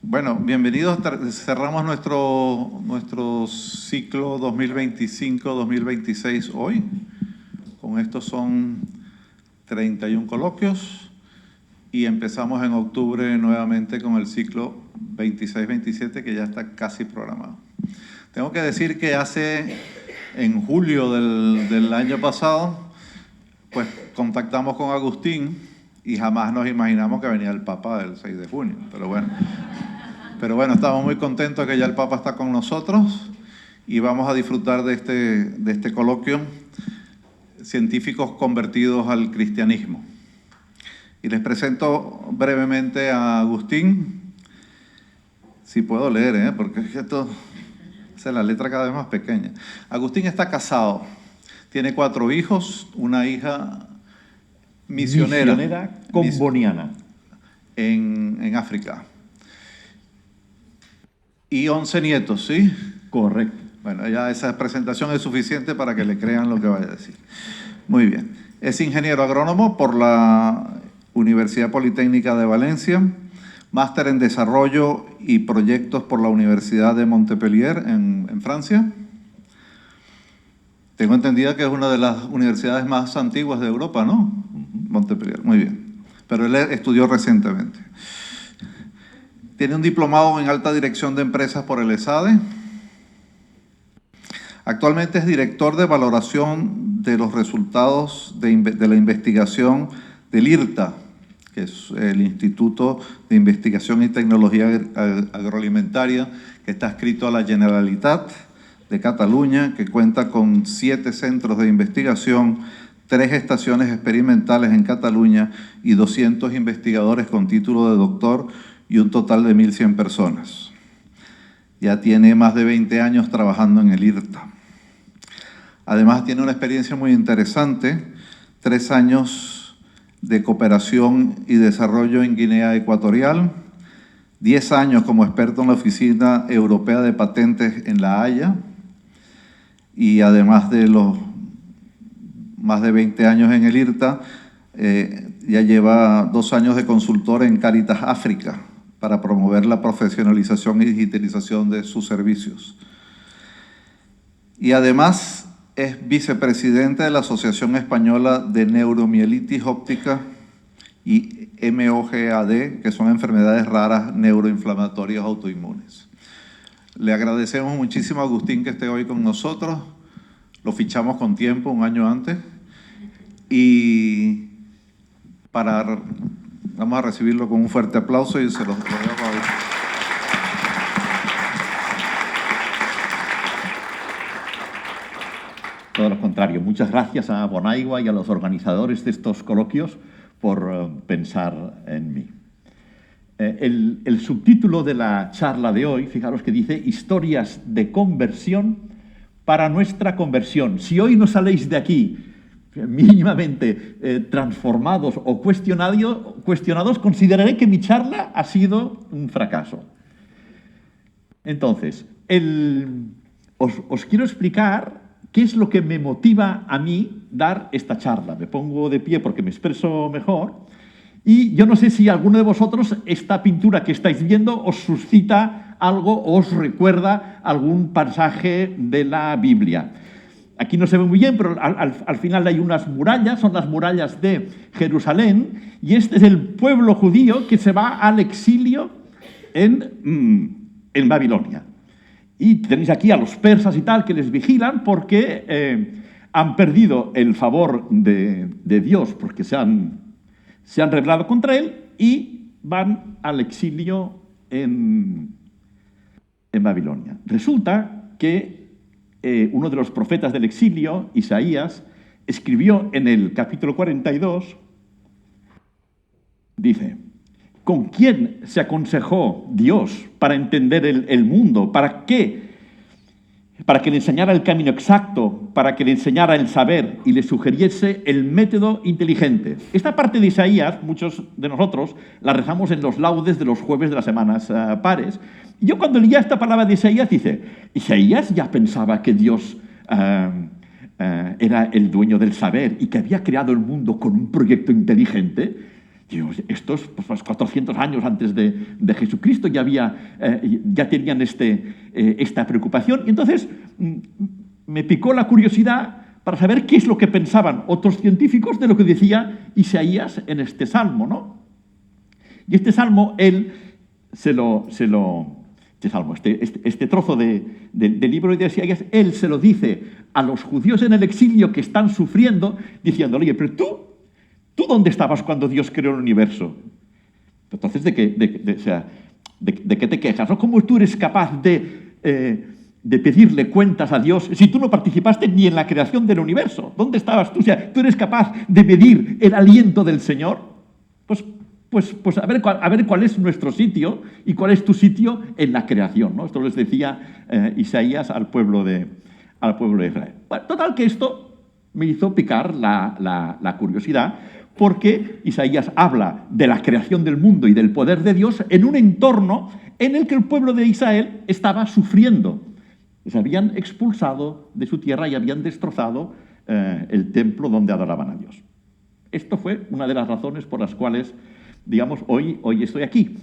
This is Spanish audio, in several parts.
Bueno, bienvenidos. Cerramos nuestro ciclo 2025-2026 hoy. Con esto son 31 coloquios y empezamos en octubre nuevamente con el ciclo 26-27 que ya está casi programado. Tengo que decir que en julio del año pasado, pues contactamos con Agustín y jamás nos imaginamos que venía el Papa del 6 de junio, pero bueno, estamos muy contentos que ya el Papa está con nosotros y vamos a disfrutar de este coloquio, científicos convertidos al cristianismo. Y les presento brevemente a Agustín. Si puedo leer, porque es que esto hace la letra cada vez más pequeña. Agustín está casado, tiene 4 hijos, una hija misionera comboniana en África. Y 11 nietos, ¿sí? Correcto. Bueno, ya esa presentación es suficiente para que le crean lo que vaya a decir. Muy bien. Es ingeniero agrónomo por la Universidad Politécnica de Valencia, máster en desarrollo y proyectos por la Universidad de Montpellier en Francia. Tengo entendido que es una de las universidades más antiguas de Europa, ¿no? Montpellier, muy bien. Pero él estudió recientemente. Tiene un diplomado en alta dirección de empresas por el ESADE. Actualmente es director de valoración de los resultados de la investigación del IRTA, que es el Instituto de Investigación y Tecnología Agroalimentaria, que está adscrito a la Generalitat de Cataluña, que cuenta con 7 centros de investigación, 3 estaciones experimentales en Cataluña y 200 investigadores con título de doctor y un total de 1.100 personas. Ya tiene más de 20 años trabajando en el IRTA. Además tiene una experiencia muy interesante, 3 años de cooperación y desarrollo en Guinea Ecuatorial, 10 años como experto en la Oficina Europea de Patentes en La Haya, y además de los más de 20 años en el IRTA, ya lleva 2 años de consultor en Cáritas África para promover la profesionalización y digitalización de sus servicios. Y además es vicepresidente de la Asociación Española de Neuromielitis Óptica y MOGAD, que son enfermedades raras neuroinflamatorias autoinmunes. Le agradecemos muchísimo a Agustín que esté hoy con nosotros. Lo fichamos con tiempo, un año antes. Y vamos a recibirlo con un fuerte aplauso y se lo dejo a Agustín. Todo lo contrario. Muchas gracias a Bonaigua y a los organizadores de estos coloquios por pensar en mí. El subtítulo de la charla de hoy, fijaros que dice Historias de conversión para nuestra conversión. Si hoy no saléis de aquí mínimamente transformados o cuestionados, consideraré que mi charla ha sido un fracaso. Entonces, os quiero explicar qué es lo que me motiva a mí dar esta charla. Me pongo de pie porque me expreso mejor. Y yo no sé si alguno de vosotros esta pintura que estáis viendo os suscita algo o os recuerda algún pasaje de la Biblia. Aquí no se ve muy bien, pero al final hay unas murallas, son las murallas de Jerusalén, y este es el pueblo judío que se va al exilio en Babilonia. Y tenéis aquí a los persas y tal que les vigilan porque han perdido el favor de Dios, porque se han rebelado contra él y van al exilio en Babilonia. Resulta que uno de los profetas del exilio, Isaías, escribió en el capítulo 42, dice: ¿con quién se aconsejó Dios para entender el mundo? ¿Para qué? Para que le enseñara el camino exacto, para que le enseñara el saber y le sugiriese el método inteligente. Esta parte de Isaías, muchos de nosotros la rezamos en los laudes de los jueves de las semanas pares. Y yo cuando leía esta palabra de Isaías, dice, Isaías ya pensaba que Dios era el dueño del saber y que había creado el mundo con un proyecto inteligente. Estos, pues 400 años antes de Jesucristo ya tenían esta preocupación. Y entonces me picó la curiosidad para saber qué es lo que pensaban otros científicos de lo que decía Isaías en este salmo, ¿no? Y este salmo, este trozo del libro de Isaías, él se lo dice a los judíos en el exilio que están sufriendo, diciéndole, oye, pero tú ¿dónde estabas cuando Dios creó el universo? Entonces, ¿de qué te quejas? ¿No? ¿Cómo tú eres capaz de pedirle cuentas a Dios si tú no participaste ni en la creación del universo? ¿Dónde estabas tú? O sea, ¿tú eres capaz de medir el aliento del Señor? Pues a ver cuál es nuestro sitio y cuál es tu sitio en la creación, ¿no? Esto les decía Isaías al pueblo de Israel. Bueno, total que esto me hizo picar la curiosidad, porque Isaías habla de la creación del mundo y del poder de Dios en un entorno en el que el pueblo de Israel estaba sufriendo. Les habían expulsado de su tierra y habían destrozado el templo donde adoraban a Dios. Esto fue una de las razones por las cuales, digamos, hoy estoy aquí.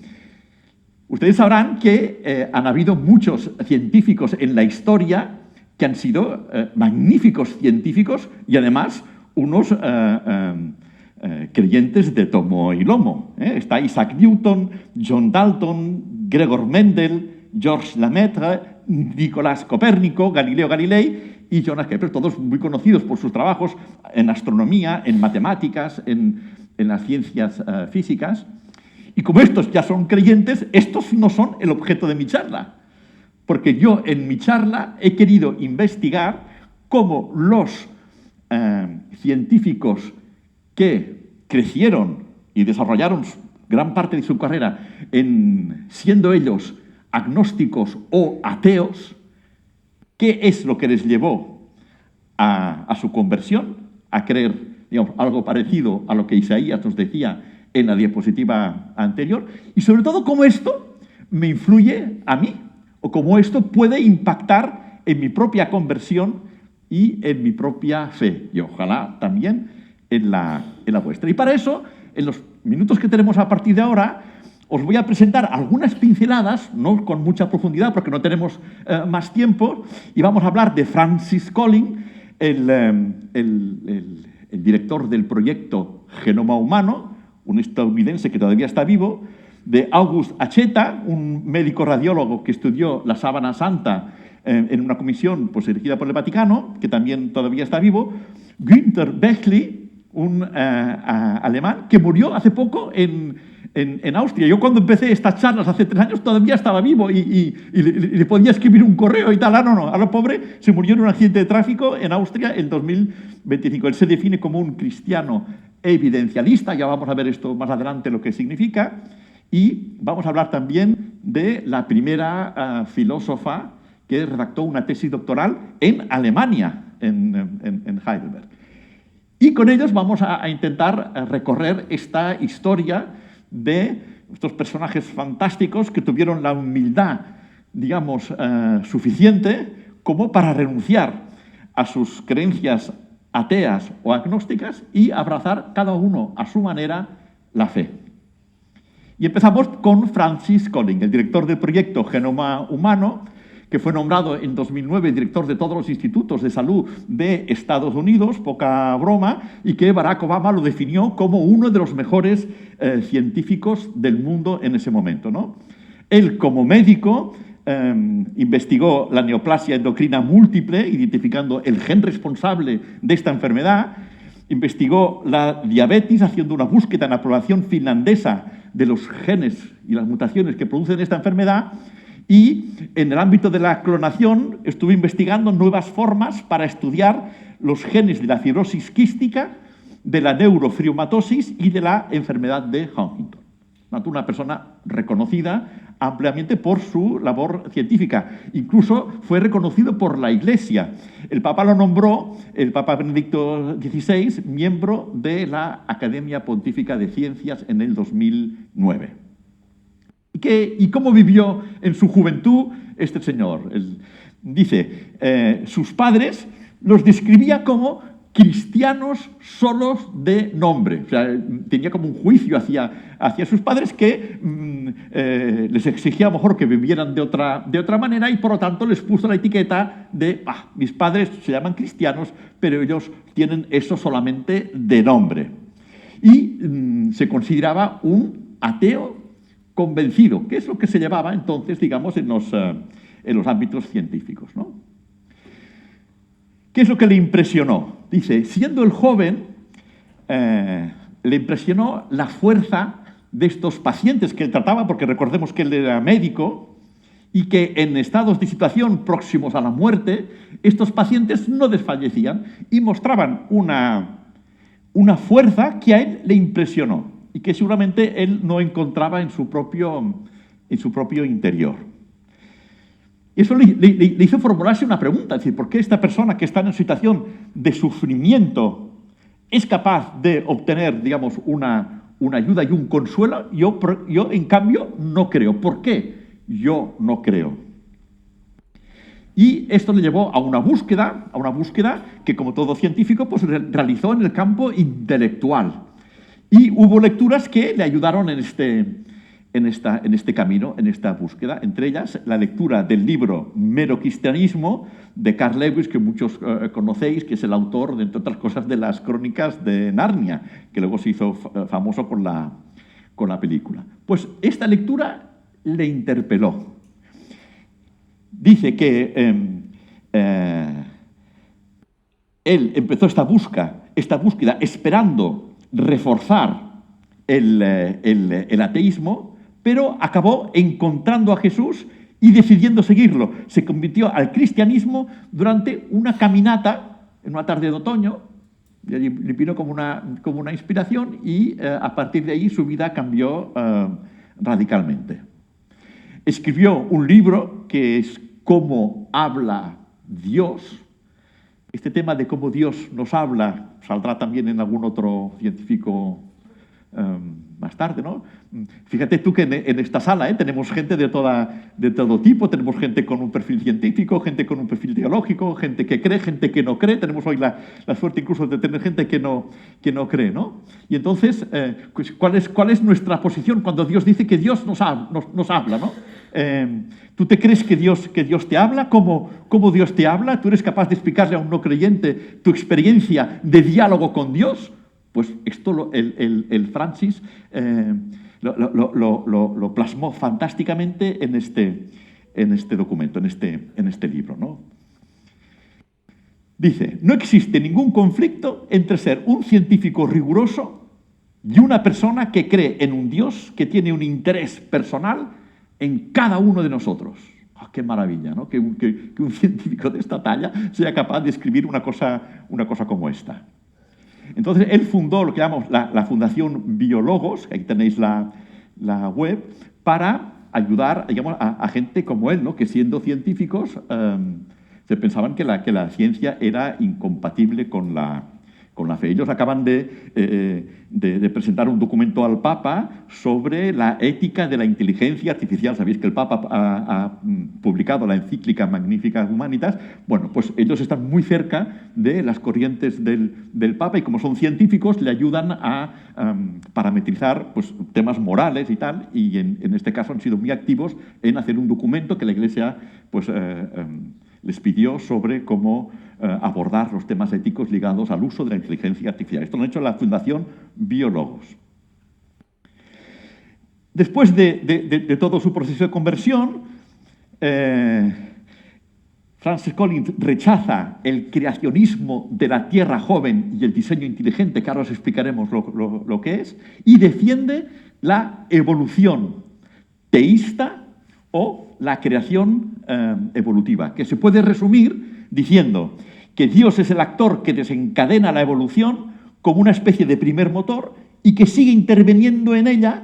Ustedes sabrán que han habido muchos científicos en la historia que han sido magníficos científicos y además unos creyentes de tomo y lomo. Está Isaac Newton, John Dalton, Gregor Mendel, Georges Lemaitre, Nicolás Copérnico, Galileo Galilei y Johannes Kepler, todos muy conocidos por sus trabajos en astronomía, en matemáticas, en las ciencias físicas. Y como estos ya son creyentes, estos no son el objeto de mi charla, porque yo en mi charla he querido investigar cómo los científicos que crecieron y desarrollaron gran parte de su carrera siendo ellos agnósticos o ateos, ¿qué es lo que les llevó a su conversión, a creer, digamos, algo parecido a lo que Isaías nos decía en la diapositiva anterior? Y sobre todo, cómo esto me influye a mí, o cómo esto puede impactar en mi propia conversión y en mi propia fe, y ojalá también en la vuestra. Y para eso, en los minutos que tenemos a partir de ahora, os voy a presentar algunas pinceladas, no con mucha profundidad porque no tenemos más tiempo, y vamos a hablar de Francis Collins, el director del proyecto Genoma Humano, un estadounidense que todavía está vivo, de August Acheta, un médico radiólogo que estudió la Sábana Santa en una comisión pues, dirigida por el Vaticano, que también todavía está vivo, Günther Bechley, un alemán que murió hace poco en Austria. Yo cuando empecé estas charlas hace 3 años todavía estaba vivo y le podía escribir un correo y tal. Ahora pobre se murió en un accidente de tráfico en Austria en 2025. Él se define como un cristiano evidencialista, ya vamos a ver esto más adelante lo que significa, y vamos a hablar también de la primera filósofa que redactó una tesis doctoral en Alemania, en Heidelberg. Y con ellos vamos a intentar recorrer esta historia de estos personajes fantásticos que tuvieron la humildad, digamos, suficiente como para renunciar a sus creencias ateas o agnósticas y abrazar cada uno a su manera la fe. Y empezamos con Francis Collins, el director del proyecto Genoma Humano, que fue nombrado en 2009 director de todos los institutos de salud de Estados Unidos, poca broma, y que Barack Obama lo definió como uno de los mejores científicos del mundo en ese momento, ¿no? Él, como médico, investigó la neoplasia endocrina múltiple, identificando el gen responsable de esta enfermedad, investigó la diabetes, haciendo una búsqueda en la población finlandesa de los genes y las mutaciones que producen esta enfermedad, y en el ámbito de la clonación estuve investigando nuevas formas para estudiar los genes de la cirrosis quística, de la neurofibromatosis y de la enfermedad de Huntington. Una persona reconocida ampliamente por su labor científica. Incluso fue reconocido por la Iglesia. El Papa lo nombró, el Papa Benedicto XVI, miembro de la Academia Pontífica de Ciencias en el 2009. ¿Y cómo vivió en su juventud este señor? Él dice, sus padres los describía como cristianos solos de nombre. O sea, tenía como un juicio hacia sus padres que les exigía a lo mejor que vivieran de otra manera y por lo tanto les puso la etiqueta de mis padres se llaman cristianos, pero ellos tienen eso solamente de nombre. Y se consideraba un ateo convencido, que es lo que se llevaba entonces, digamos, en los ámbitos científicos, ¿no? ¿Qué es lo que le impresionó? Dice, siendo el joven, le impresionó la fuerza de estos pacientes que él trataba, porque recordemos que él era médico y que en estados de situación próximos a la muerte, estos pacientes no desfallecían y mostraban una fuerza que a él le impresionó y que seguramente él no encontraba en su propio interior. Eso le hizo formularse una pregunta, es decir, ¿por qué esta persona que está en una situación de sufrimiento es capaz de obtener, digamos, una ayuda y un consuelo? Yo, en cambio, no creo. ¿Por qué yo no creo? Y esto le llevó a una búsqueda que, como todo científico, pues realizó en el campo intelectual. Y hubo lecturas que le ayudaron en este camino, en esta búsqueda. Entre ellas, la lectura del libro Mero Cristianismo de Carl Lewis, que muchos conocéis, que es el autor, de, entre otras cosas, de las Crónicas de Narnia, que luego se hizo famoso con la película. Pues esta lectura le interpeló. Dice que él empezó esta búsqueda esperando reforzar el ateísmo, pero acabó encontrando a Jesús y decidiendo seguirlo. Se convirtió al cristianismo durante una caminata en una tarde de otoño, y allí le vino como una inspiración y a partir de ahí su vida cambió radicalmente. Escribió un libro que es Cómo habla Dios. Este tema de cómo Dios nos habla saldrá también en algún otro científico más tarde, ¿no? Fíjate tú que en esta sala tenemos gente de todo tipo, tenemos gente con un perfil científico, gente con un perfil teológico, gente que cree, gente que no cree. Tenemos hoy la suerte incluso de tener gente que no cree, ¿no? Y entonces, pues, ¿cuál es nuestra posición cuando Dios dice que Dios nos habla, ¿no? ¿Tú te crees que Dios te habla? ¿Cómo Dios te habla? ¿Tú eres capaz de explicarle a un no creyente tu experiencia de diálogo con Dios? Pues esto el Francis lo plasmó fantásticamente en este documento, en este libro, ¿no? Dice, no existe ningún conflicto entre ser un científico riguroso y una persona que cree en un Dios que tiene un interés personal en cada uno de nosotros. Oh, ¡qué maravilla!, ¿no? Que un científico de esta talla sea capaz de escribir una cosa como esta. Entonces, él fundó lo que llamamos la Fundación Biólogos, ahí tenéis la web, para ayudar, digamos, a gente como él, ¿no? Que siendo científicos se pensaban que la ciencia era incompatible con la fe. Ellos acaban de presentar un documento al Papa sobre la ética de la inteligencia artificial. Sabéis que el Papa ha publicado la encíclica Magnificat Humanitas. Bueno, pues ellos están muy cerca de las corrientes del Papa y como son científicos le ayudan a parametrizar pues, temas morales y tal, y en este caso han sido muy activos en hacer un documento que la Iglesia pues, les pidió sobre cómo abordar los temas éticos ligados al uso de la inteligencia artificial. Esto lo ha hecho la Fundación Biólogos. Después de todo su proceso de conversión, Francis Collins rechaza el creacionismo de la Tierra joven y el diseño inteligente, que ahora os explicaremos lo que es, y defiende la evolución teísta o la creación evolutiva, que se puede resumir diciendo que Dios es el actor que desencadena la evolución como una especie de primer motor y que sigue interviniendo en ella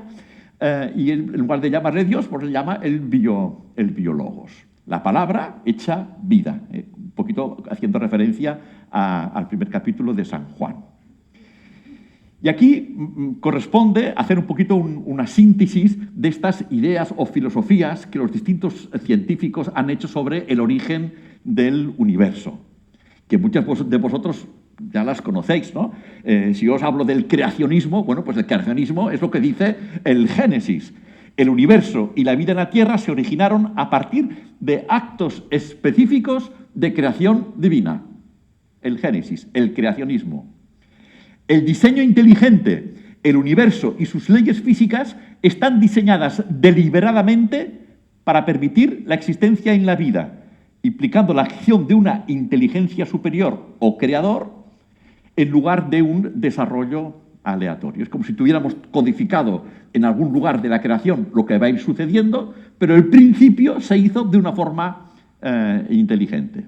y en lugar de llamarle Dios, pues le llama el biologos. La palabra hecha vida, un poquito haciendo referencia al primer capítulo de San Juan. Y aquí corresponde hacer un poquito una síntesis de estas ideas o filosofías que los distintos científicos han hecho sobre el origen del universo, que muchos de vosotros ya las conocéis, ¿no? Si os hablo del creacionismo, bueno, pues el creacionismo es lo que dice el Génesis. El universo y la vida en la Tierra se originaron a partir de actos específicos de creación divina. El Génesis, el creacionismo. El diseño inteligente, el universo y sus leyes físicas están diseñadas deliberadamente para permitir la existencia en la vida, implicando la acción de una inteligencia superior o creador en lugar de un desarrollo aleatorio. Es como si tuviéramos codificado en algún lugar de la creación lo que va a ir sucediendo, pero el principio se hizo de una forma inteligente.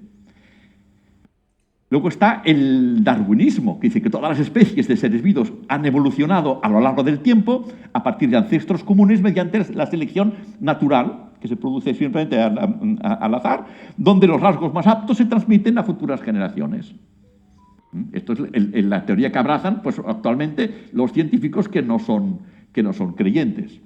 Luego está el darwinismo, que dice que todas las especies de seres vivos han evolucionado a lo largo del tiempo a partir de ancestros comunes mediante la selección natural, que se produce simplemente al azar, donde los rasgos más aptos se transmiten a futuras generaciones. Esto es la teoría que abrazan pues, actualmente los científicos que no son creyentes.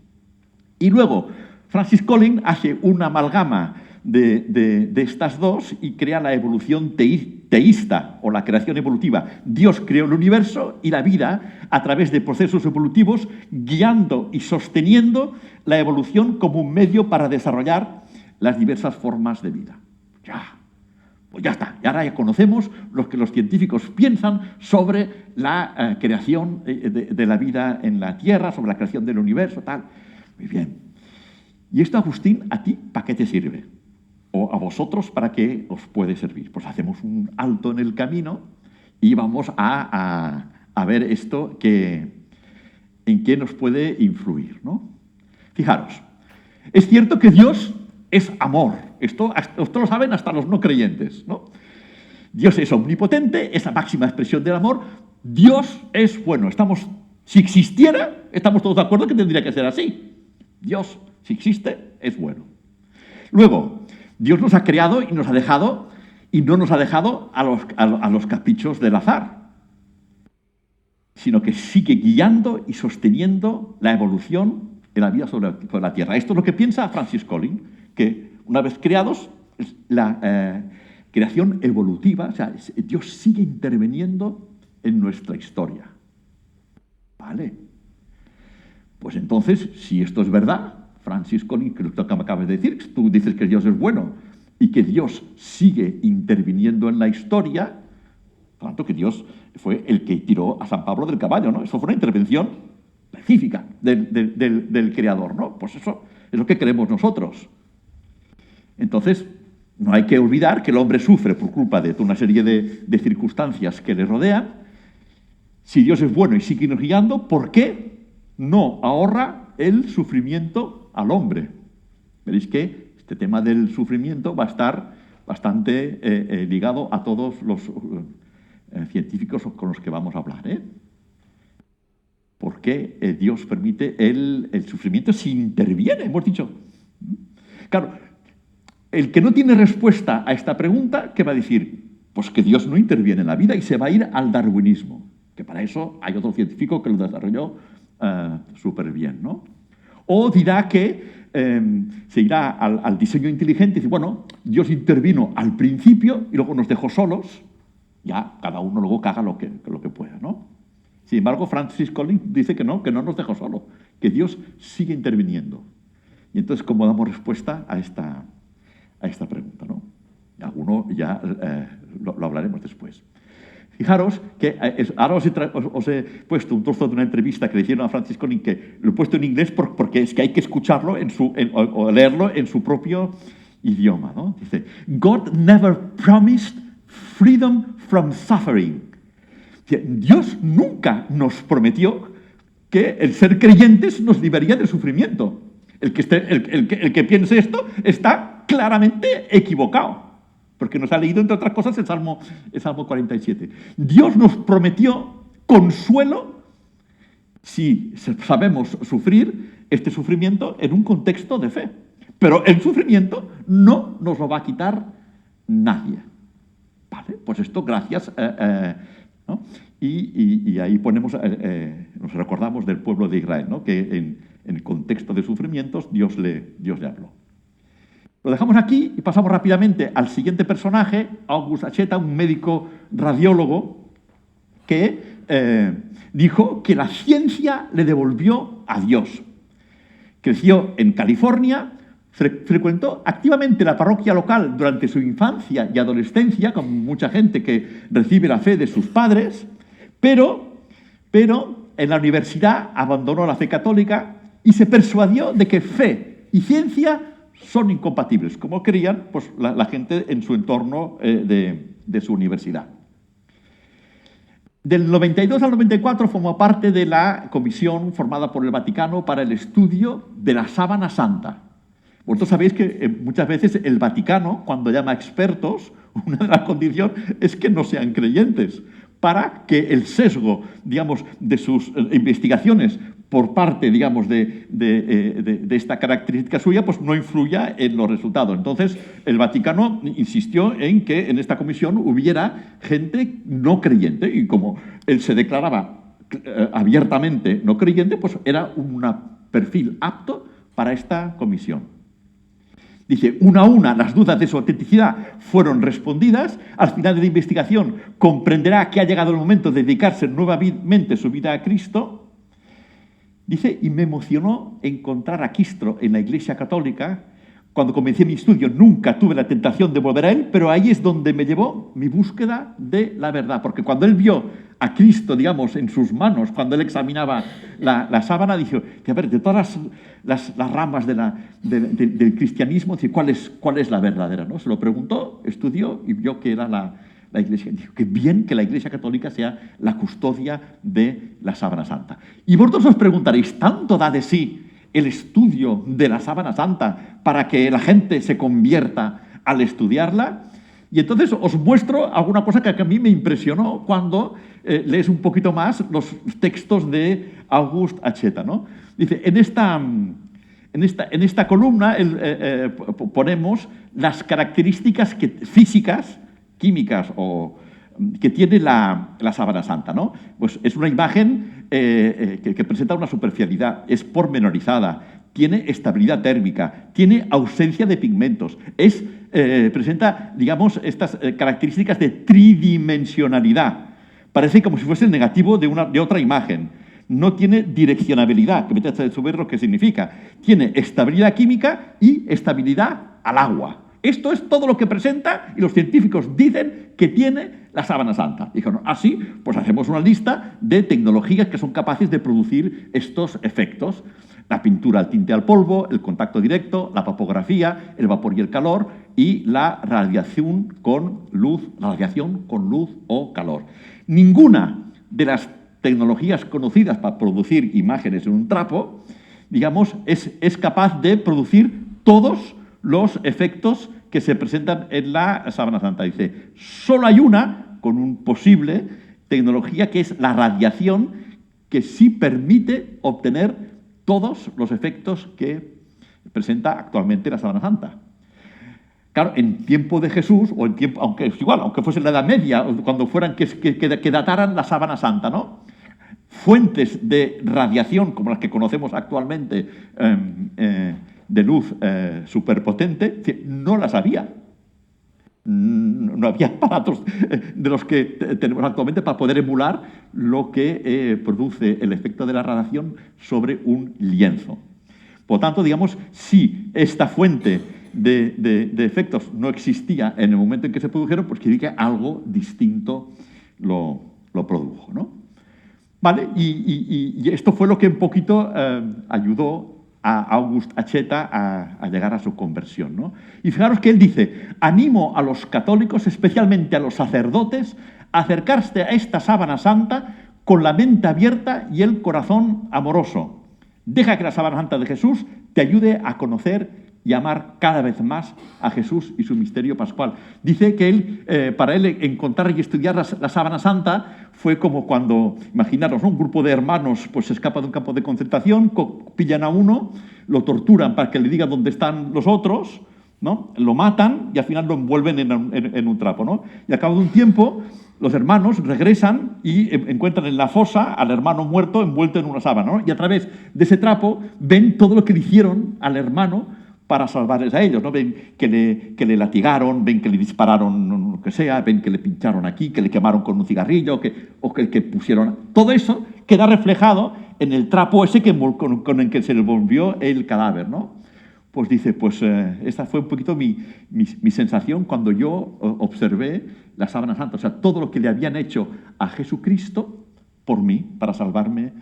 Y luego, Francis Collins hace una amalgama de estas dos y crea la evolución teísta o la creación evolutiva. Dios creó el universo y la vida a través de procesos evolutivos, guiando y sosteniendo la evolución como un medio para desarrollar las diversas formas de vida. Pues ya está. Y ahora ya conocemos lo que los científicos piensan sobre la creación de la vida en la Tierra, sobre la creación del universo, tal. Muy bien. ¿Y esto, Agustín, a ti para qué te sirve? ¿O a vosotros para qué os puede servir? Pues hacemos un alto en el camino y vamos a ver esto en qué nos puede influir, ¿no? Fijaros, es cierto que Dios es amor. Esto lo saben hasta los no creyentes, ¿no? Dios es omnipotente, es la máxima expresión del amor. Dios es bueno. Si existiera, estamos todos de acuerdo que tendría que ser así. Dios, si existe, es bueno. Luego, Dios nos ha creado y nos ha dejado, y no nos ha dejado a los caprichos del azar, sino que sigue guiando y sosteniendo la evolución en la vida sobre la Tierra. Esto es lo que piensa Francis Collins, que una vez creados, la creación evolutiva, o sea, Dios sigue interviniendo en nuestra historia. ¿Vale? Pues entonces, si esto es verdad, Francis Collins, que lo que me acabas de decir, tú dices que Dios es bueno y que Dios sigue interviniendo en la historia, por tanto que Dios fue el que tiró a San Pablo del caballo, ¿no? Eso fue una intervención específica del Creador, ¿no? Pues eso es lo que creemos nosotros. Entonces, no hay que olvidar que el hombre sufre por culpa de toda una serie de circunstancias que le rodean. Si Dios es bueno y sigue guiando, ¿por qué no ahorra el sufrimiento al hombre? Veréis que este tema del sufrimiento va a estar bastante ligado a todos los científicos con los que vamos a hablar, ¿eh? ¿Por qué Dios permite el sufrimiento si interviene? Hemos dicho. Claro, el que no tiene respuesta a esta pregunta, ¿qué va a decir? Pues que Dios no interviene en la vida y se va a ir al darwinismo, que para eso hay otro científico que lo desarrolló súper bien, ¿no? O dirá que se irá al diseño inteligente y dice, bueno, Dios intervino al principio y luego nos dejó solos, ya cada uno luego que haga lo que pueda, ¿no? Sin embargo, Francis Collins dice que no nos dejó solos, que Dios sigue interviniendo. Y entonces, ¿cómo damos respuesta a esta pregunta, ¿no? Alguno ya lo hablaremos después. Fijaros que ahora os he puesto un trozo de una entrevista que le hicieron a Francis Collins, que lo he puesto en inglés porque es que hay que escucharlo o leerlo en su propio idioma, ¿no? Dice, God never promised freedom from suffering. Dios nunca nos prometió que el ser creyentes nos liberaría del sufrimiento. El que piense esto está claramente equivocado, porque nos ha leído, entre otras cosas, el Salmo 47. Dios nos prometió consuelo si sabemos sufrir este sufrimiento en un contexto de fe. Pero el sufrimiento no nos lo va a quitar nadie. ¿Vale? Pues esto gracias... ¿no? Y ahí nos recordamos del pueblo de Israel, ¿no? Que en el contexto de sufrimientos Dios le habló. Lo dejamos aquí y pasamos rápidamente al siguiente personaje, August Acheta, un médico radiólogo que dijo que la ciencia le devolvió a Dios. Creció en California, frecuentó activamente la parroquia local durante su infancia y adolescencia, como mucha gente que recibe la fe de sus padres, pero en la universidad abandonó la fe católica y se persuadió de que fe y ciencia son incompatibles, como creían pues, la gente en su entorno de su universidad. Del 92 al 94 formó parte de la comisión formada por el Vaticano para el estudio de la sábana santa. Vosotros sabéis que muchas veces el Vaticano, cuando llama a expertos, una de las condiciones es que no sean creyentes, para que el sesgo, digamos, de sus investigaciones por parte, digamos, de esta característica suya, pues no influya en los resultados. Entonces, el Vaticano insistió en que en esta comisión hubiera gente no creyente, y como él se declaraba abiertamente no creyente, pues era un perfil apto para esta comisión. Dice, una a una las dudas de su autenticidad fueron respondidas. Al final de la investigación comprenderá que ha llegado el momento de dedicarse nuevamente su vida a Cristo. Dice, y me emocionó encontrar a Cristo en la Iglesia Católica. Cuando comencé mi estudio nunca tuve la tentación de volver a él, pero ahí es donde me llevó mi búsqueda de la verdad. Porque cuando él vio a Cristo, digamos, en sus manos, cuando él examinaba la sábana, dijo, a ver, de todas las ramas del cristianismo, dice, ¿cuál es la verdadera? ¿No? Se lo preguntó, estudió y vio que era la Iglesia. Dijo, qué bien que la Iglesia Católica sea la custodia de la sábana santa. Y vosotros os preguntaréis, ¿tanto da de sí el estudio de la sábana santa para que la gente se convierta al estudiarla? Y entonces os muestro alguna cosa que a mí me impresionó cuando lees un poquito más los textos de August Acheta, ¿no? Dice, en esta columna ponemos las características físicas, químicas o que tiene la sábana santa, ¿no? Pues es una imagen que presenta una superficialidad, es pormenorizada, tiene estabilidad térmica, tiene ausencia de pigmentos, presenta, digamos, estas características de tridimensionalidad. Parece como si fuese el negativo de otra imagen. No tiene direccionabilidad, que me trata de saber lo que significa. Tiene estabilidad química y estabilidad al agua. Esto es todo lo que presenta y los científicos dicen que tiene la sábana santa. Dijeron, así, pues hacemos una lista de tecnologías que son capaces de producir estos efectos. La pintura al tinte al polvo, el contacto directo, la papografía, el vapor y el calor y la radiación con luz o calor. Ninguna de las tecnologías conocidas para producir imágenes en un trapo, digamos, es capaz de producir todos los efectos que se presentan en la sábana santa. Dice, solo hay una con un posible tecnología que es la radiación, que sí permite obtener todos los efectos que presenta actualmente la sábana santa. Claro, en tiempo de Jesús, o en tiempo, aunque fuese en la Edad Media, o cuando fueran que dataran la sábana santa, ¿no? Fuentes de radiación, como las que conocemos actualmente, de luz superpotente, no las había. No había aparatos de los que tenemos actualmente para poder emular lo que produce el efecto de la radiación sobre un lienzo. Por lo tanto, digamos, si esta fuente de efectos no existía en el momento en que se produjeron, pues quiere decir que algo distinto lo produjo, ¿no? ¿Vale? Y esto fue lo que un poquito ayudó a August Acheta a llegar a su conversión, ¿no? Y fijaros que él dice, animo a los católicos, especialmente a los sacerdotes, a acercarse a esta sábana santa con la mente abierta y el corazón amoroso. Deja que la sábana santa de Jesús te ayude a conocer y amar cada vez más a Jesús y su misterio pascual. Dice que para él encontrar y estudiar la sábana santa fue como cuando, imaginaros, ¿no? Un grupo de hermanos pues se escapa de un campo de concentración, pillan a uno, lo torturan para que le diga dónde están los otros, ¿no? Lo matan y al final lo envuelven en un trapo, ¿no? Y al cabo de un tiempo los hermanos regresan y encuentran en la fosa al hermano muerto envuelto en una sábana, ¿no? Y a través de ese trapo ven todo lo que le hicieron al hermano para salvarles a ellos, ¿no? Ven que le latigaron, ven que le dispararon lo que sea, ven que le pincharon aquí, que le quemaron con un cigarrillo, o que pusieron... Todo eso queda reflejado en el trapo ese con el que se le volvió el cadáver, ¿no? Pues dice, esta fue un poquito mi sensación cuando yo observé la sábana santa. O sea, todo lo que le habían hecho a Jesucristo por mí, para salvarme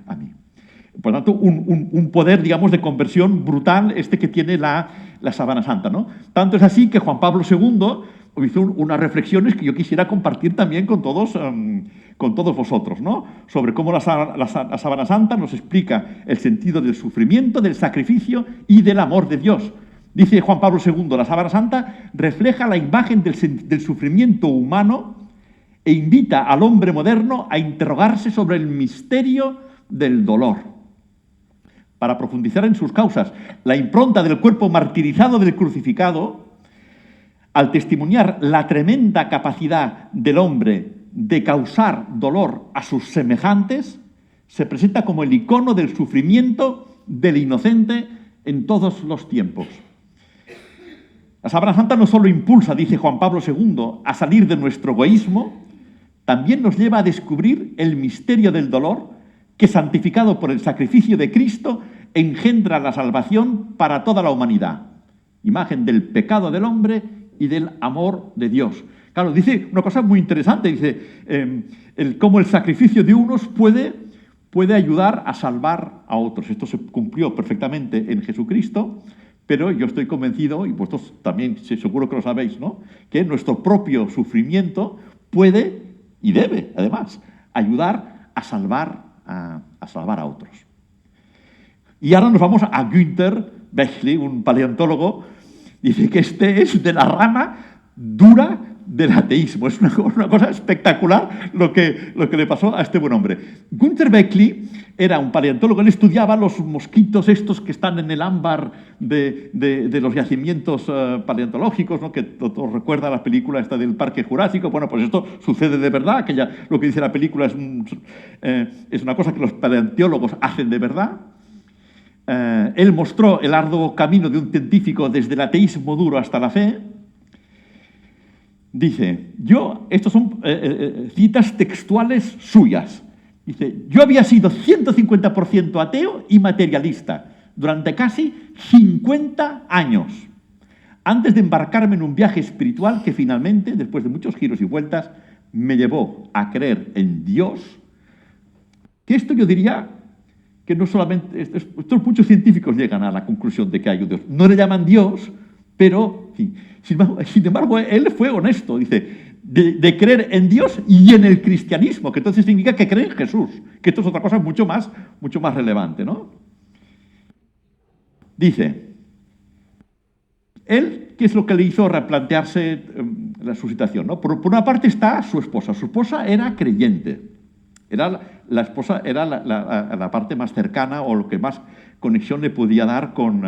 a mí. Por lo tanto, un poder, digamos, de conversión brutal que tiene la sábana santa, ¿no? Tanto es así que Juan Pablo II hizo unas reflexiones que yo quisiera compartir también con todos vosotros, ¿no? Sobre cómo la sábana santa nos explica el sentido del sufrimiento, del sacrificio y del amor de Dios. Dice Juan Pablo II, la sábana santa refleja la imagen del sufrimiento humano e invita al hombre moderno a interrogarse sobre el misterio del dolor. Para profundizar en sus causas, la impronta del cuerpo martirizado del crucificado, al testimoniar la tremenda capacidad del hombre de causar dolor a sus semejantes, se presenta como el icono del sufrimiento del inocente en todos los tiempos. La sábana santa no solo impulsa, dice Juan Pablo II, a salir de nuestro egoísmo, también nos lleva a descubrir el misterio del dolor que, santificado por el sacrificio de Cristo, engendra la salvación para toda la humanidad. Imagen del pecado del hombre y del amor de Dios. Claro, dice una cosa muy interesante, dice cómo el sacrificio de unos puede ayudar a salvar a otros. Esto se cumplió perfectamente en Jesucristo, pero yo estoy convencido, y vosotros también seguro que lo sabéis, ¿no?, que nuestro propio sufrimiento puede y debe, además, ayudar a salvar a otros. Y ahora nos vamos a Günter Bechley, un paleontólogo. Dice que este es de la rama dura del ateísmo. Es una cosa espectacular lo que le pasó a este buen hombre. Günter Beckley era un paleontólogo. Él estudiaba los mosquitos estos que están en el ámbar de los yacimientos paleontológicos, ¿no?, que todos recuerdan la película esta del Parque Jurásico. Bueno, pues esto sucede de verdad, que ya lo que dice la película es una cosa que los paleontólogos hacen de verdad. Él mostró el arduo camino de un científico desde el ateísmo duro hasta la fe. Dice, estos son citas textuales suyas. Dice, yo había sido 150% ateo y materialista durante casi 50 años, antes de embarcarme en un viaje espiritual que finalmente, después de muchos giros y vueltas, me llevó a creer en Dios. Que esto yo diría que no solamente... muchos científicos llegan a la conclusión de que hay un Dios. No le llaman Dios, pero... Sin embargo, él fue honesto, dice, de creer en Dios y en el cristianismo, que entonces significa que cree en Jesús, que esto es otra cosa mucho más relevante, ¿no? Dice, él, ¿qué es lo que le hizo replantearse su situación, ¿no? Por una parte está su esposa. Su esposa era creyente. La esposa era la parte más cercana o lo que más conexión le podía dar con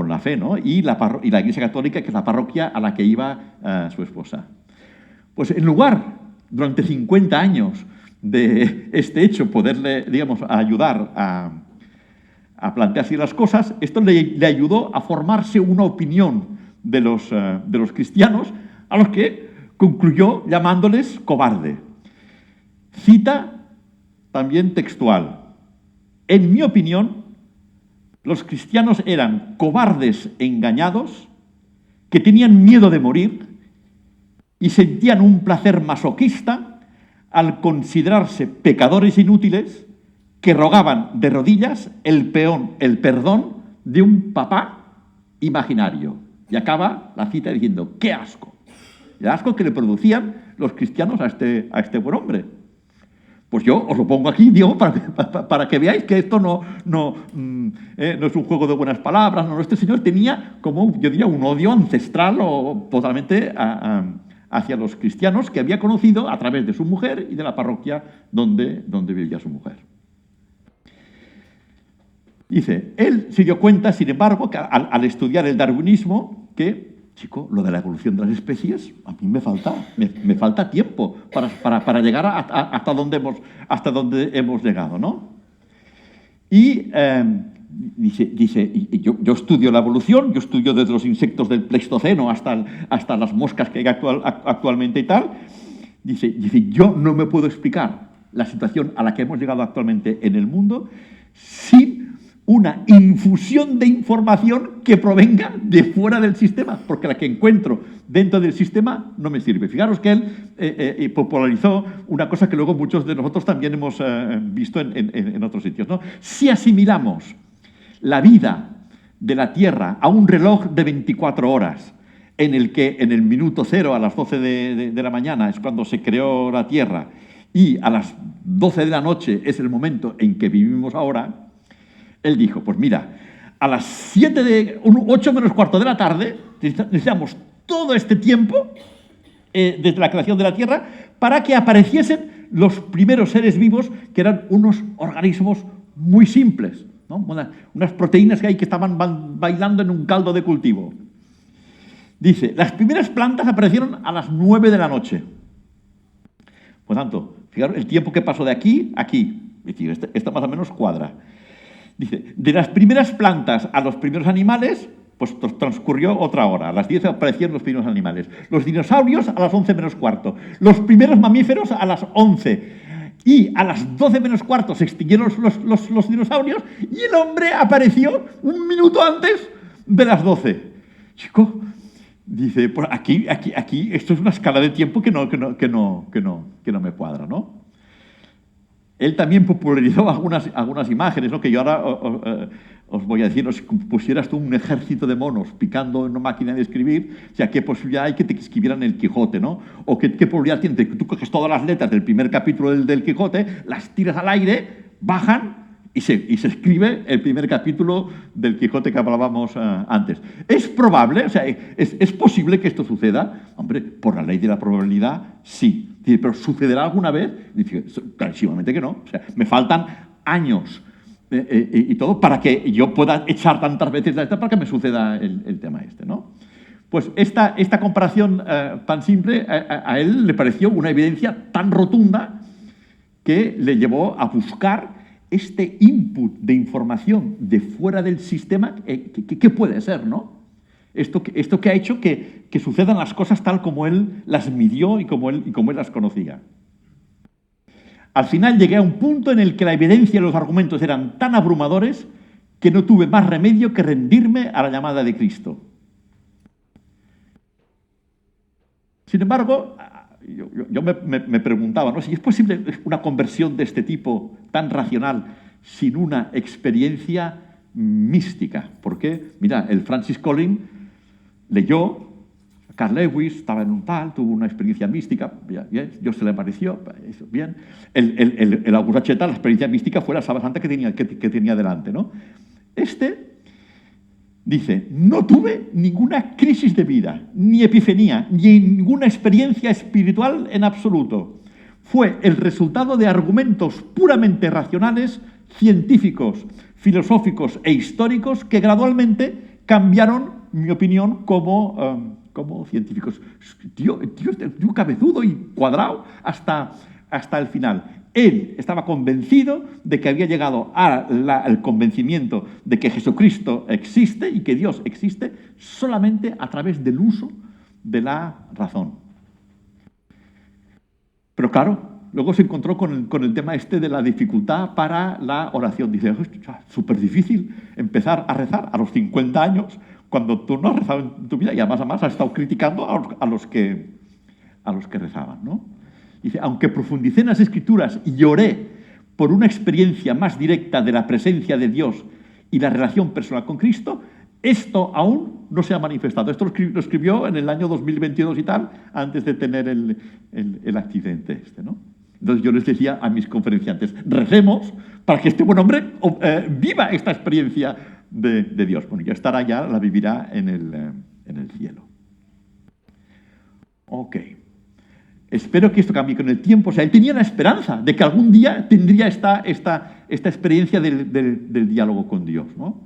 la fe, ¿no? Y la Iglesia Católica, que es la parroquia a la que iba su esposa. Pues en lugar, durante 50 años de este hecho, poderle, digamos, ayudar a plantearse las cosas, esto le ayudó a formarse una opinión de los cristianos, a los que concluyó llamándoles cobarde. Cita también textual. En mi opinión, los cristianos eran cobardes engañados, que tenían miedo de morir y sentían un placer masoquista al considerarse pecadores inútiles que rogaban de rodillas el perdón de un papá imaginario. Y acaba la cita diciendo, ¡qué asco! El asco que le producían los cristianos a este buen hombre. Pues yo os lo pongo aquí, digo, para que veáis que esto no es un juego de buenas palabras. No, este señor tenía, como yo diría, un odio ancestral o totalmente hacia los cristianos que había conocido a través de su mujer y de la parroquia donde vivía su mujer. Dice, él se dio cuenta, sin embargo, que al estudiar el darwinismo, que, chico, lo de la evolución de las especies, a mí me falta tiempo para llegar hasta donde hemos llegado, ¿no? Y yo estudio la evolución, yo estudio desde los insectos del Pleistoceno hasta las moscas que hay actualmente y tal. Dice, yo no me puedo explicar la situación a la que hemos llegado actualmente en el mundo sin una infusión de información que provenga de fuera del sistema, porque la que encuentro dentro del sistema no me sirve. Fijaros que él popularizó una cosa que luego muchos de nosotros también hemos visto en otros sitios, ¿no? Si asimilamos la vida de la Tierra a un reloj de 24 horas, en el que en el minuto cero, a las 12 de la mañana, es cuando se creó la Tierra, y a las 12 de la noche es el momento en que vivimos ahora, él dijo, pues mira, a las 8 menos cuarto de la tarde necesitamos todo este tiempo desde la creación de la Tierra para que apareciesen los primeros seres vivos, que eran unos organismos muy simples, ¿no? Unas proteínas que estaban bailando en un caldo de cultivo. Dice, las primeras plantas aparecieron a las 9 de la noche. Por tanto, fijaros el tiempo que pasó de aquí a aquí. Es decir, esta más o menos cuadra. Dice, de las primeras plantas a los primeros animales, pues transcurrió otra hora. A las 10 aparecieron los primeros animales. Los dinosaurios a las 11 menos cuarto. Los primeros mamíferos a las 11. Y a las 12 menos cuarto se extinguieron los dinosaurios y el hombre apareció un minuto antes de las 12. Chico, dice, pues aquí, esto es una escala de tiempo que no me cuadra, ¿no? Él también popularizó algunas imágenes, ¿no? Que yo ahora os voy a decir, si pusieras tú un ejército de monos picando en una máquina de escribir, o sea, ¿qué posibilidad hay que te escribieran el Quijote, ¿no? O qué probabilidad tiene que tú coges todas las letras del primer capítulo del Quijote, las tiras al aire, bajan y se escribe el primer capítulo del Quijote que hablábamos antes. ¿Es probable? O sea, ¿es posible que esto suceda? Hombre, por la ley de la probabilidad, sí. Dice, ¿pero sucederá alguna vez? Dice, clarísimamente que no. O sea, me faltan años y todo para que yo pueda echar tantas veces de esta para que me suceda el tema este, ¿no? Pues esta comparación tan simple a él le pareció una evidencia tan rotunda que le llevó a buscar este input de información de fuera del sistema. ¿Qué puede ser, no? Esto que ha hecho que sucedan las cosas tal como él las midió y como él las conocía. Al final llegué a un punto en el que la evidencia y los argumentos eran tan abrumadores que no tuve más remedio que rendirme a la llamada de Cristo. Sin embargo, yo me preguntaba, ¿no?, si es posible una conversión de este tipo tan racional sin una experiencia mística. Porque, mira, el Francis Collins leyó a Carl Lewis, estaba en un tal, tuvo una experiencia mística, bien, Dios se le apareció, eso, bien. El Augusto Acheta, la experiencia mística fue la Sábana Santa que tenía delante, ¿no? Dice, no tuve ninguna crisis de vida, ni epifanía, ni ninguna experiencia espiritual en absoluto. Fue el resultado de argumentos puramente racionales, científicos, filosóficos e históricos que gradualmente cambiaron mi opinión como científicos. Tío cabezudo y cuadrado hasta el final. Él estaba convencido de que había llegado al convencimiento de que Jesucristo existe y que Dios existe solamente a través del uso de la razón. Pero claro, luego se encontró con el tema de la dificultad para la oración. Dice, súper difícil empezar a rezar a los 50 años cuando tú no has rezado en tu vida y además has estado criticando a los que rezaban, ¿no? Dice, aunque profundicé en las Escrituras y lloré por una experiencia más directa de la presencia de Dios y la relación personal con Cristo, esto aún no se ha manifestado. Esto lo escribió en el año 2022 y tal, antes de tener el accidente ¿no? Entonces yo les decía a mis conferenciantes, recemos para que este buen hombre viva esta experiencia de Dios. Bueno, ya estará, ya la vivirá en el cielo. Ok. Espero que esto cambie con el tiempo. O sea, él tenía la esperanza de que algún día tendría esta experiencia del diálogo con Dios, ¿no?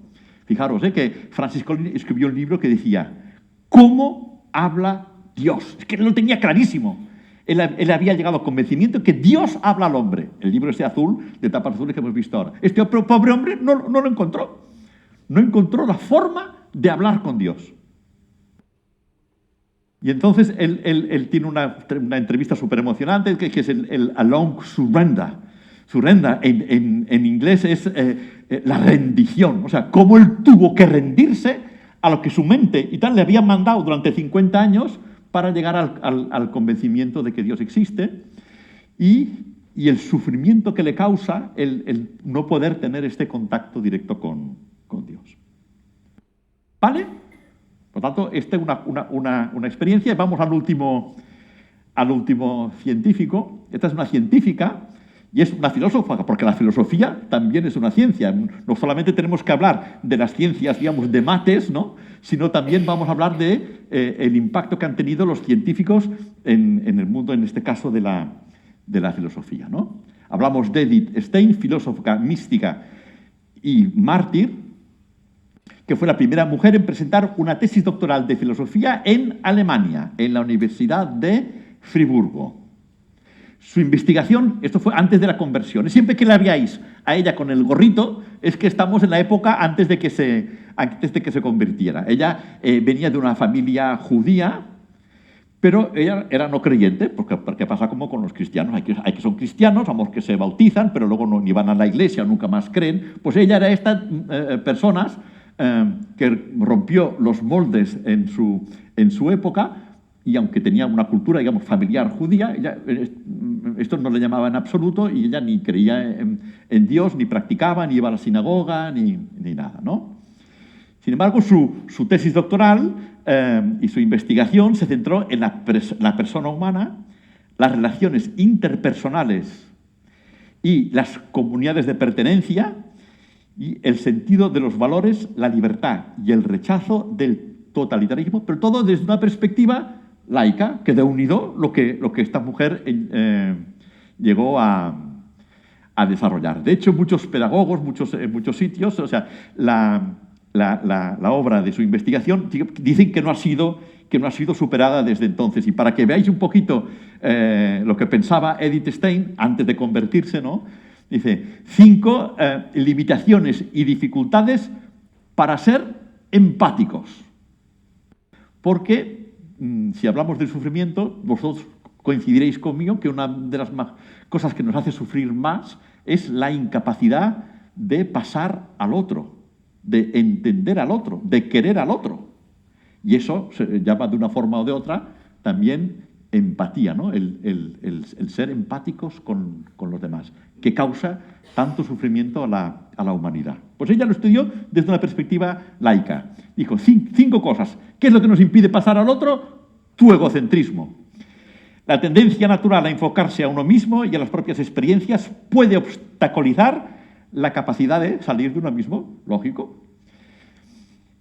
Fijaros que Francis Collins escribió un libro que decía, ¿cómo habla Dios? Es que él lo tenía clarísimo. Él había llegado al convencimiento que Dios habla al hombre. El libro azul, de tapas azules que hemos visto ahora. Este pobre hombre no lo encontró. no encontró la forma de hablar con Dios. Y entonces él tiene una entrevista súper emocionante, que es el A Long Surrender. Surrender en inglés es la rendición, o sea, cómo él tuvo que rendirse a lo que su mente y tal le habían mandado durante 50 años para llegar al convencimiento de que Dios existe, y el sufrimiento que le causa el no poder tener este contacto directo con Dios. ¿Vale? Por tanto, esta es una experiencia. Vamos al último científico. Esta es una científica y es una filósofa, porque la filosofía también es una ciencia. No solamente tenemos que hablar de las ciencias, digamos, de mates, ¿no?, sino también vamos a hablar de el impacto que han tenido los científicos en el mundo, en este caso de la filosofía, ¿no? Hablamos de Edith Stein, filósofa, mística y mártir, que fue la primera mujer en presentar una tesis doctoral de filosofía en Alemania, en la Universidad de Friburgo. Su investigación, esto fue antes de la conversión, siempre que la veáis a ella con el gorrito, es que estamos en la época antes de que se convirtiera. Ella venía de una familia judía, pero ella era no creyente, porque pasa como con los cristianos. Hay que son cristianos, vamos, que se bautizan, pero luego ni van a la iglesia, nunca más creen. Pues ella era estas personas que rompió los moldes en su época, y aunque tenía una cultura, digamos, familiar judía, ella, esto no le llamaba en absoluto, y ella ni creía en Dios, ni practicaba, ni iba a la sinagoga, ni nada, ¿no? Sin embargo, su tesis doctoral y su investigación se centró en la persona humana, las relaciones interpersonales y las comunidades de pertenencia, y el sentido de los valores, la libertad y el rechazo del totalitarismo, pero todo desde una perspectiva laica, que da unido lo que esta mujer llegó a desarrollar. De hecho, muchos pedagogos, en muchos sitios, o sea, la obra de su investigación dicen que no ha sido superada desde entonces. Y para que veáis un poquito lo que pensaba Edith Stein antes de convertirse, ¿no?, dice 5 limitaciones y dificultades para ser empáticos. Porque si hablamos del sufrimiento, vosotros coincidiréis conmigo que una de las cosas que nos hace sufrir más es la incapacidad de pasar al otro, de entender al otro, de querer al otro. Y eso se llama de una forma o de otra también empatía, ¿no? El ser empáticos con los demás, que causa tanto sufrimiento a la humanidad. Pues ella lo estudió desde una perspectiva laica. Dijo 5 cosas. ¿Qué es lo que nos impide pasar al otro? Tu egocentrismo. La tendencia natural a enfocarse a uno mismo y a las propias experiencias puede obstaculizar la capacidad de salir de uno mismo, lógico.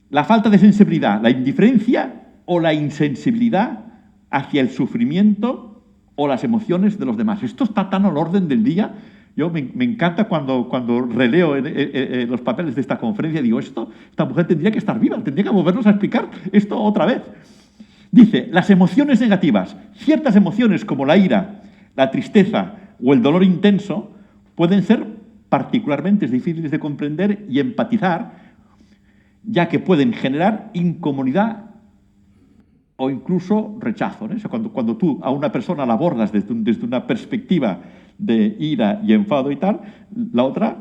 La falta de sensibilidad, la indiferencia o la insensibilidad hacia el sufrimiento o las emociones de los demás. Esto está tan al orden del día. Yo me encanta cuando releo los papeles de esta conferencia, digo, esta mujer tendría que estar viva, tendría que volvernos a explicar esto otra vez. Dice, las emociones negativas, ciertas emociones como la ira, la tristeza o el dolor intenso pueden ser particularmente difíciles de comprender y empatizar, ya que pueden generar incomodidad o incluso rechazo, ¿no? O sea, cuando tú a una persona la abordas desde una perspectiva de ira y enfado y tal, la otra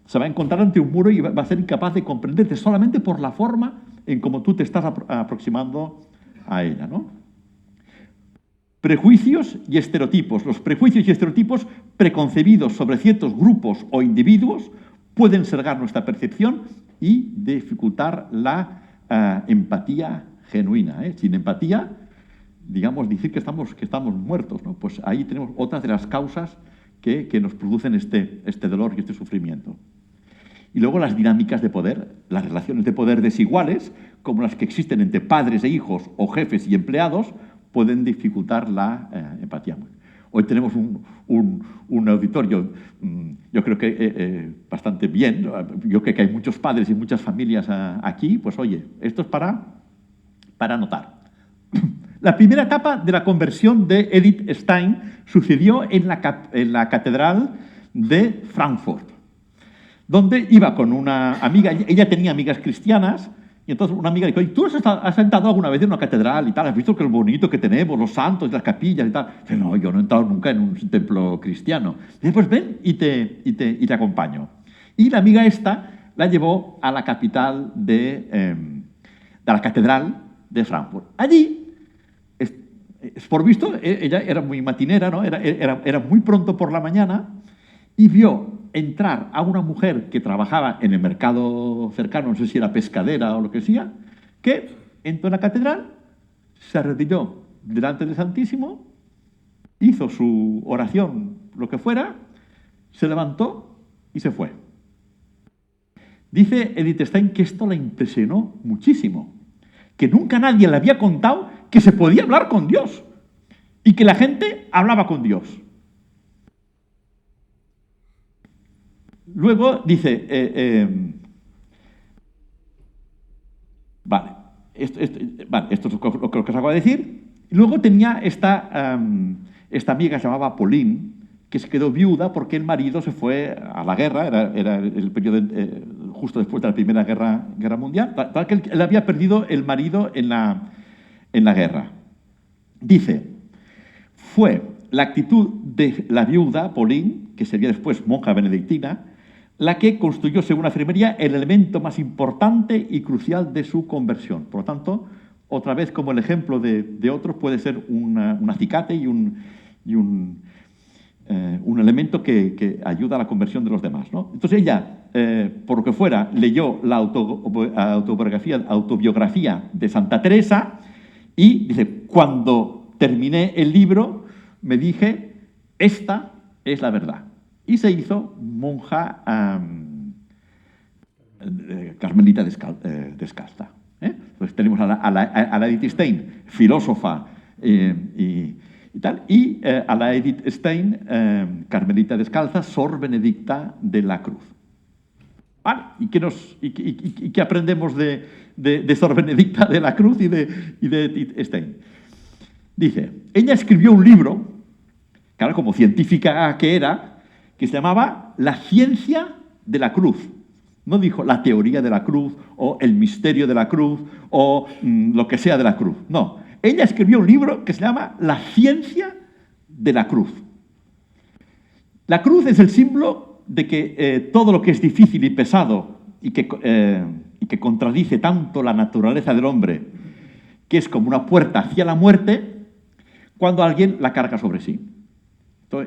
se va a encontrar ante un muro y va a ser incapaz de comprenderte solamente por la forma en cómo tú te estás aproximando a ella, ¿no? Prejuicios y estereotipos. Los prejuicios y estereotipos preconcebidos sobre ciertos grupos o individuos pueden sesgar nuestra percepción y dificultar la empatía genuina, ¿eh? Sin empatía, digamos, decir que estamos muertos, ¿no? Pues ahí tenemos otras de las causas que nos producen este dolor y este sufrimiento. Y luego las dinámicas de poder, las relaciones de poder desiguales, como las que existen entre padres e hijos o jefes y empleados, pueden dificultar la empatía. Hoy tenemos un auditorio, yo creo que bastante bien. Yo creo que hay muchos padres y muchas familias aquí. Pues oye, esto es para notar. La primera etapa de la conversión de Edith Stein sucedió en la catedral de Frankfurt. donde iba con una amiga, ella tenía amigas cristianas, y entonces una amiga le dijo, ¿y tú has entrado alguna vez en una catedral y tal? ¿Has visto que es bonito que tenemos, los santos y las capillas y tal? Dice, no, yo no he entrado nunca en un templo cristiano. Dice, pues ven y te acompaño. Y la amiga esta la llevó a la capital de la catedral de Frankfurt. Allí, por visto, ella era muy matinera, ¿no? Era muy pronto por la mañana, y vio entrar a una mujer que trabajaba en el mercado cercano, no sé si era pescadera o lo que sea, que entró en la catedral, se arrodilló delante del Santísimo, hizo su oración, lo que fuera, se levantó y se fue. Dice Edith Stein que esto la impresionó muchísimo, que nunca nadie le había contado que se podía hablar con Dios y que la gente hablaba con Dios. Luego dice, vale, esto es lo que os acabo de decir. Luego tenía esta amiga que se llamaba Pauline, que se quedó viuda porque el marido se fue a la guerra, era el periodo justo después de la Primera Guerra Mundial, tal que él había perdido el marido en la guerra. Dice, fue la actitud de la viuda, Pauline, que sería después monja benedictina, la que construyó, según afirmaría, el elemento más importante y crucial de su conversión. Por lo tanto, otra vez, como el ejemplo de otros, puede ser un acicate y un elemento que ayuda a la conversión de los demás, ¿no? Entonces ella, por lo que fuera, leyó la autobiografía de Santa Teresa y dice, cuando terminé el libro, me dije, esta es la verdad. Y se hizo monja carmelita descalza. Pues tenemos a la Edith Stein, filósofa y tal, y a la Edith Stein, carmelita descalza, sor benedicta de la cruz. ¿Vale? ¿Y qué aprendemos de sor benedicta de la cruz y de Edith Stein? Dice, ella escribió un libro, claro, como científica que era, que se llamaba La ciencia de la cruz. No dijo la teoría de la cruz o el misterio de la cruz o lo que sea de la cruz. No, ella escribió un libro que se llama La ciencia de la cruz. La cruz es el símbolo de que todo lo que es difícil y pesado y que contradice tanto la naturaleza del hombre, que es como una puerta hacia la muerte, cuando alguien la carga sobre sí.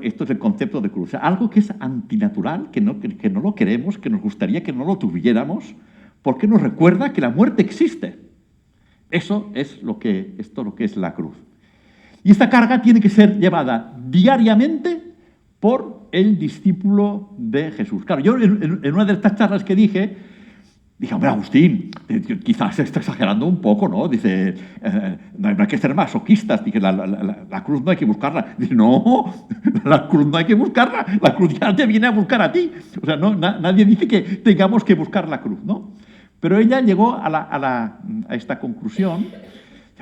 Esto es el concepto de cruz. Algo que es antinatural, que no lo queremos, que nos gustaría que no lo tuviéramos, porque nos recuerda que la muerte existe. Eso es lo que es la cruz. Y esta carga tiene que ser llevada diariamente por el discípulo de Jesús. Claro, yo en una de estas charlas que dije, hombre, Agustín, quizás se está exagerando un poco, ¿no? Dice, no hay que ser masoquistas, dice, la cruz no hay que buscarla. Dice, no, la cruz no hay que buscarla, la cruz ya te viene a buscar a ti. O sea, no, nadie dice que tengamos que buscar la cruz, ¿no? Pero ella llegó a esta conclusión.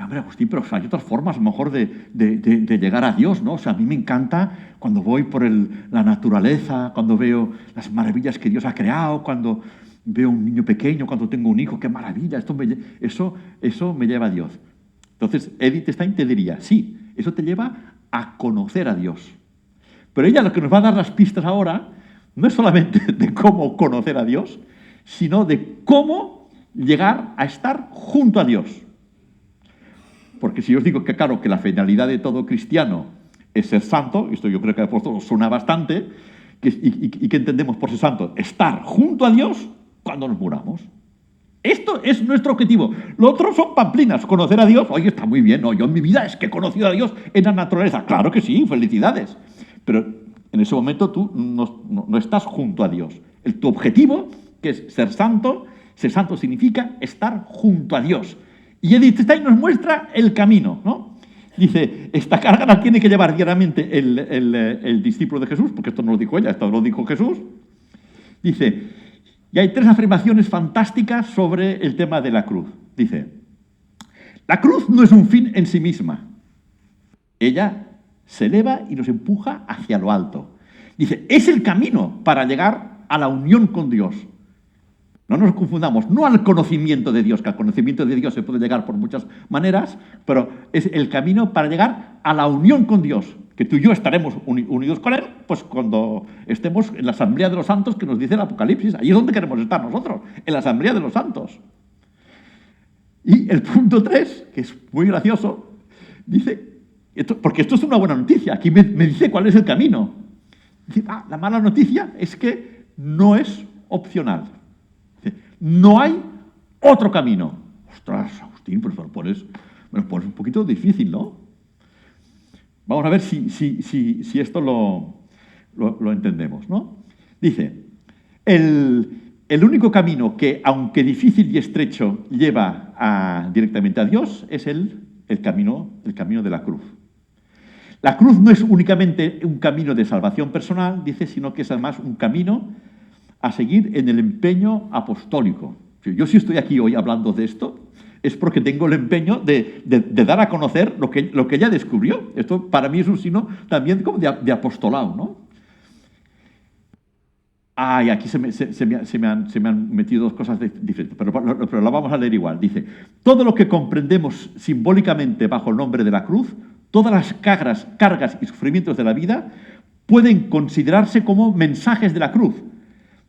Hombre, Agustín, pero hay otras formas, a lo mejor, de llegar a Dios, ¿no? O sea, a mí me encanta cuando voy por la naturaleza, cuando veo las maravillas que Dios ha creado, cuando veo un niño pequeño, cuando tengo un hijo, qué maravilla, eso me lleva a Dios. Entonces, Edith Stein te diría, sí, eso te lleva a conocer a Dios. Pero ella lo que nos va a dar las pistas ahora no es solamente de cómo conocer a Dios, sino de cómo llegar a estar junto a Dios. Porque si yo os digo que, claro, que la finalidad de todo cristiano es ser santo, esto yo creo que a vosotros suena bastante, y que entendemos por ser santo, estar junto a Dios cuando nos muramos. Esto es nuestro objetivo. Lo otro son pamplinas, conocer a Dios. Oye, está muy bien, ¿no? Yo en mi vida es que he conocido a Dios en la naturaleza. Claro que sí, felicidades. Pero en ese momento tú no estás junto a Dios. Tu objetivo, que es ser santo significa estar junto a Dios. Y Edith Stein nos muestra el camino, ¿no? Dice, esta carga la tiene que llevar diariamente el discípulo de Jesús, porque esto no lo dijo ella, esto lo dijo Jesús. Dice, y hay 3 afirmaciones fantásticas sobre el tema de la cruz. Dice, la cruz no es un fin en sí misma. Ella se eleva y nos empuja hacia lo alto. Dice, es el camino para llegar a la unión con Dios. No nos confundamos, no al conocimiento de Dios, que al conocimiento de Dios se puede llegar por muchas maneras, pero es el camino para llegar a la unión con Dios, que tú y yo estaremos unidos con Él, pues cuando estemos en la Asamblea de los Santos que nos dice el Apocalipsis. Ahí es donde queremos estar nosotros, en la Asamblea de los Santos. Y el punto 3, que es muy gracioso, dice, porque esto es una buena noticia, aquí me dice cuál es el camino. Dice, la mala noticia es que no es opcional. Dice, no hay otro camino. Ostras, Agustín, pues me lo pones un poquito difícil, ¿no? Vamos a ver si esto lo entendemos, ¿no? Dice, el único camino que, aunque difícil y estrecho, lleva directamente a Dios es el camino de la cruz. La cruz no es únicamente un camino de salvación personal, dice, sino que es además un camino a seguir en el empeño apostólico. Yo si estoy aquí hoy hablando de esto, es porque tengo el empeño de dar a conocer lo que ella descubrió. Esto para mí es un signo también como de apostolado, ¿no? Y aquí se me han metido dos cosas diferentes, pero la vamos a leer igual. Dice, todo lo que comprendemos simbólicamente bajo el nombre de la cruz, todas las cargas y sufrimientos de la vida pueden considerarse como mensajes de la cruz,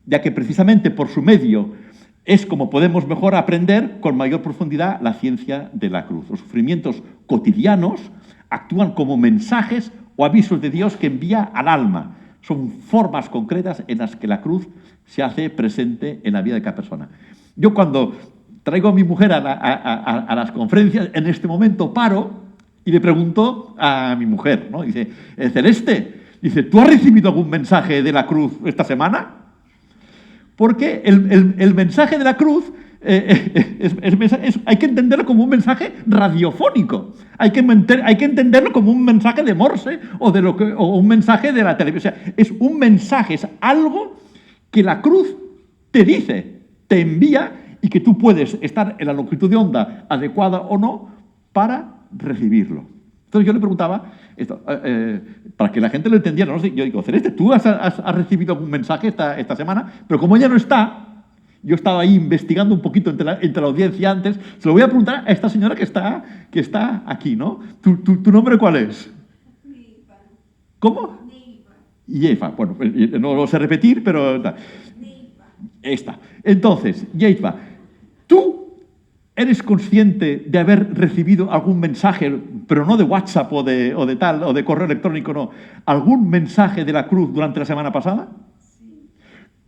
ya que precisamente por su medio es como podemos mejor aprender con mayor profundidad la ciencia de la cruz. Los sufrimientos cotidianos actúan como mensajes o avisos de Dios que envía al alma. Son formas concretas en las que la cruz se hace presente en la vida de cada persona. Yo cuando traigo a mi mujer a las conferencias, en este momento paro y le pregunto a mi mujer, ¿no? Dice, Celeste, dice, ¿tú has recibido algún mensaje de la cruz esta semana? Porque el mensaje de la cruz hay que entenderlo como un mensaje radiofónico. Hay que entenderlo como un mensaje de Morse o un mensaje de la televisión. O sea, es un mensaje, es algo que la cruz te dice, te envía y que tú puedes estar en la longitud de onda adecuada o no para recibirlo. Entonces yo le preguntaba, esto, para que la gente lo entendiera, no sé, yo digo, Celeste, ¿tú has recibido algún mensaje esta semana? Pero como ella no está, yo estaba ahí investigando un poquito entre la audiencia antes, se lo voy a preguntar a esta señora que está aquí, ¿no? ¿Tu nombre cuál es? Neiva. ¿Cómo? Neiva. Yeifa. Bueno, no lo sé repetir, pero... Neiva. Esta. Entonces, Yeifa, ¿tú eres consciente de haber recibido algún mensaje, pero no de WhatsApp o de correo electrónico, no, algún mensaje de la cruz durante la semana pasada? Sí.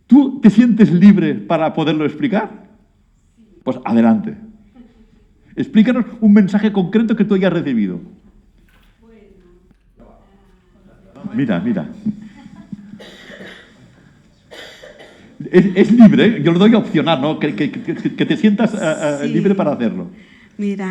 ¿Tú te sientes libre para poderlo explicar? Sí. Pues adelante. Explícanos un mensaje concreto que tú hayas recibido. Bueno. Mira. Es libre, ¿eh? Yo lo doy opcional, ¿no? Que te sientas Sí. libre para hacerlo. Mira,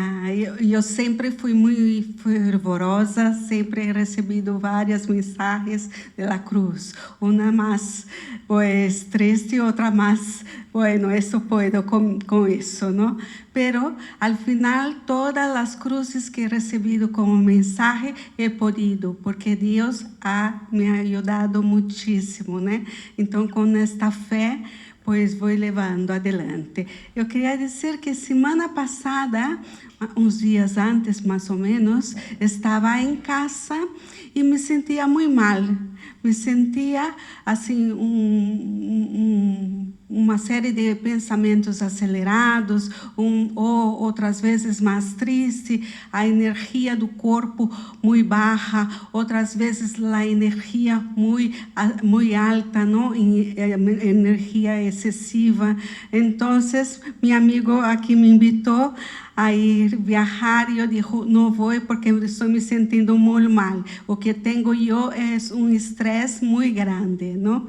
eu sempre fui muito fervorosa, sempre he recebido várias mensagens de la cruz. Una más, pues, triste, otra más, bueno, eso puedo con eso, ¿no? Pero, al final, todas las cruces que he recibido como mensaje he podido, porque Dios me ha ayudado muchísimo, ¿no? Entonces, con esta fe, pues vou levando adelante. Eu queria dizer que semana passada, uns dias antes mais ou menos, estava em casa e me sentia muito mal. Me sentia assim uma série de pensamentos acelerados, ou outras vezes mais triste, a energia do corpo muito baixa, outras vezes a energia muito alta, não? Energia excessiva. Então, meu amigo aqui me invitou a ir viajar e eu disse, não vou porque estou me sentindo muito mal. O que tenho eu é estresse muito grande, não?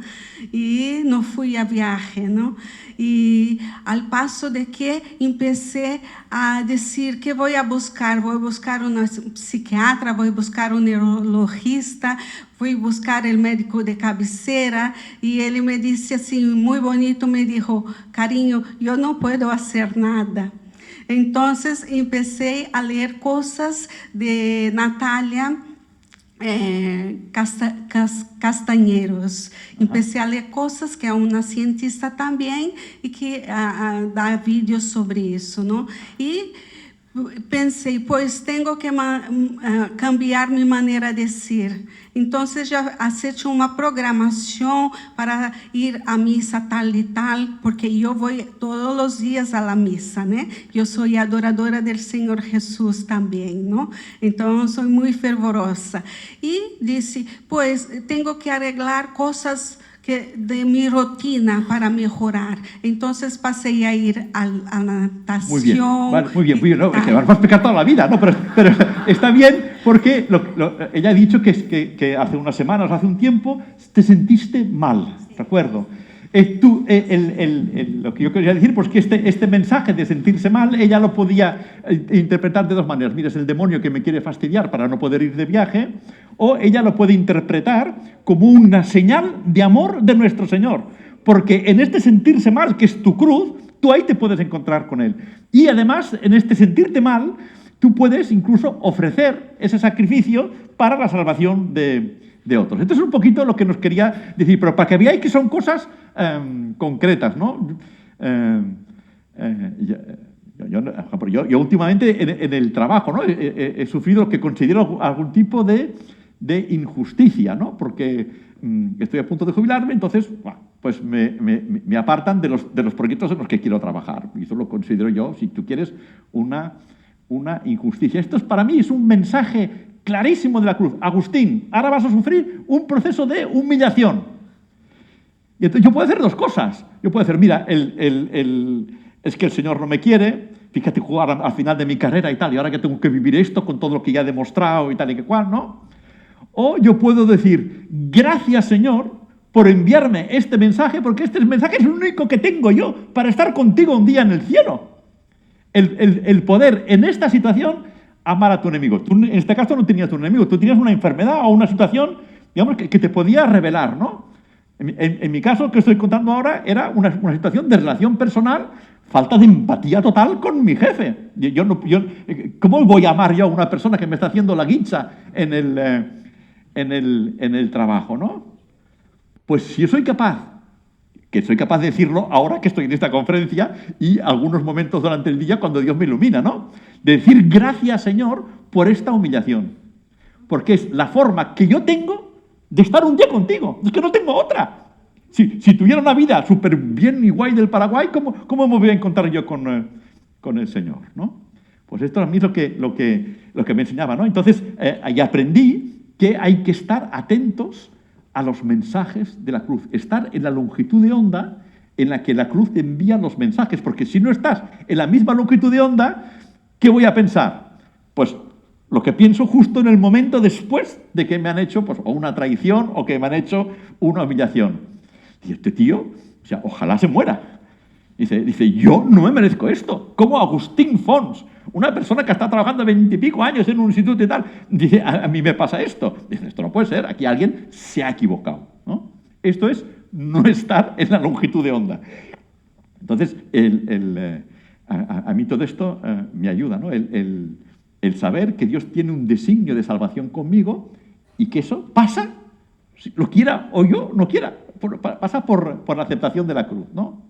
E não fui a viagem, não? E ao passo de que comecei a dizer que vou buscar uma psiquiatra, vou buscar um neurologista, fui buscar o médico de cabeceira e ele me disse assim, muito bonito, me dijo, carinho, eu não posso fazer nada. Então, comecei a ler coisas de Natália Castanheiros. Empecé a ler coisas que é uma cientista também e que dá vídeos sobre isso, não? E pensei, pois tenho que cambiar minha maneira de ser. Então, já aceito uma programação para ir à missa tal e tal, porque eu vou todos os dias à missa, né? Eu sou adoradora do Senhor Jesus também, não? Então, sou muito fervorosa. E disse, pois, tenho que arreglar coisas de mi rotina para mejorar. Entonces pasé a ir a natación. Muy bien, vale, muy bien. No, que vas a explicar toda la vida, ¿no? Pero está bien porque ella ha dicho que hace unas semanas, hace un tiempo, te sentiste mal, ¿de acuerdo? Lo que yo quería decir, pues que este mensaje de sentirse mal, ella lo podía interpretar de dos maneras. Mira, es el demonio que me quiere fastidiar para no poder ir de viaje, o ella lo puede interpretar como una señal de amor de nuestro Señor. Porque en este sentirse mal, que es tu cruz, tú ahí te puedes encontrar con Él. Y además, en este sentirte mal, tú puedes incluso ofrecer ese sacrificio para la salvación de otros. Esto es un poquito lo que nos quería decir, pero para que veáis que son cosas concretas, ¿no? Yo últimamente en el trabajo, ¿no? He sufrido lo que considero algún tipo de injusticia, ¿no? Porque estoy a punto de jubilarme, entonces pues me apartan de los proyectos en los que quiero trabajar. Y eso lo considero yo, si tú quieres, una injusticia. Esto para mí es un mensaje clarísimo de la cruz. Agustín, ahora vas a sufrir un proceso de humillación. Y entonces yo puedo hacer dos cosas. Yo puedo decir, mira, es que el Señor no me quiere, fíjate jugar al final de mi carrera y tal, y ahora que tengo que vivir esto con todo lo que ya he demostrado y tal y que cual, ¿no? O yo puedo decir, gracias Señor por enviarme este mensaje, porque este mensaje es el único que tengo yo para estar contigo un día en el cielo. El poder en esta situación amar a tu enemigo. Tú en este caso no tenías un enemigo, tú tenías una enfermedad o una situación, digamos, que te podía revelar, ¿no? En mi caso, que estoy contando ahora, era una situación de relación personal, falta de empatía total con mi jefe. ¿Cómo voy a amar yo a una persona que me está haciendo la guincha en el trabajo, ¿no? Pues si yo soy capaz de decirlo ahora que estoy en esta conferencia y algunos momentos durante el día cuando Dios me ilumina, ¿no? De decir gracias, Señor, por esta humillación. Porque es la forma que yo tengo de estar un día contigo. Es que no tengo otra. Si tuviera una vida súper bien y guay del Paraguay, ¿cómo me voy a encontrar yo con el Señor, ¿no? Pues esto a mí es lo que me enseñaba, ¿no? Entonces, ahí aprendí que hay que estar atentos a los mensajes de la cruz, estar en la longitud de onda en la que la cruz envía los mensajes, porque si no estás en la misma longitud de onda, ¿qué voy a pensar? Pues lo que pienso justo en el momento después de que me han hecho pues, o una traición o que me han hecho una humillación. Y este tío, o sea, ojalá se muera. Dice, yo no me merezco esto. Como Agustín Fons, una persona que está trabajando 20 y pico años en un instituto y tal, dice, a mí me pasa esto. Dice, esto no puede ser, aquí alguien se ha equivocado, ¿no? Esto es no estar en la longitud de onda. Entonces, a mí todo esto me ayuda, ¿no? El saber que Dios tiene un designio de salvación conmigo y que eso pasa, lo quiera o yo no quiera, pasa por la aceptación de la cruz, ¿no?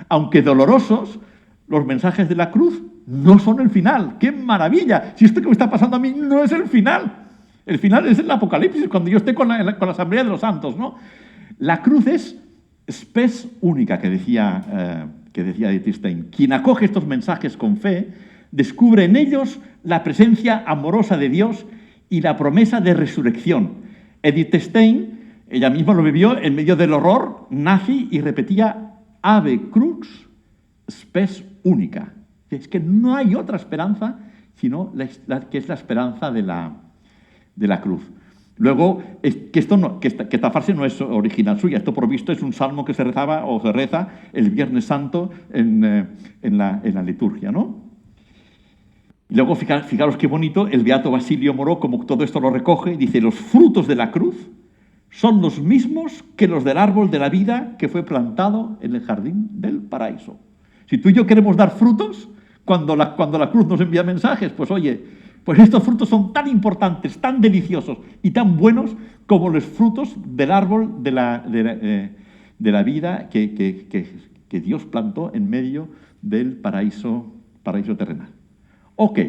Aunque dolorosos, los mensajes de la cruz no son el final. ¡Qué maravilla! Si esto que me está pasando a mí no es el final. El final es el Apocalipsis, cuando yo esté con la asamblea de los santos, ¿no? La cruz es spes única, que decía Edith Stein. Quien acoge estos mensajes con fe descubre en ellos la presencia amorosa de Dios y la promesa de resurrección. Edith Stein, ella misma lo vivió en medio del horror nazi y repetía Ave crux spes única. Es que no hay otra esperanza sino que es la esperanza de la cruz. Luego, que esta frase no es original suya, esto por visto es un salmo que se rezaba o se reza el Viernes Santo en la liturgia, ¿no? Y luego, fijaros qué bonito, el beato Basilio Moró, como todo esto lo recoge, dice, los frutos de la cruz son los mismos que los del árbol de la vida que fue plantado en el jardín del paraíso. Si tú y yo queremos dar frutos, cuando la cruz nos envía mensajes, pues oye, Pues estos frutos son tan importantes, tan deliciosos y tan buenos como los frutos del árbol de la vida que Dios plantó en medio del paraíso terrenal. Ok.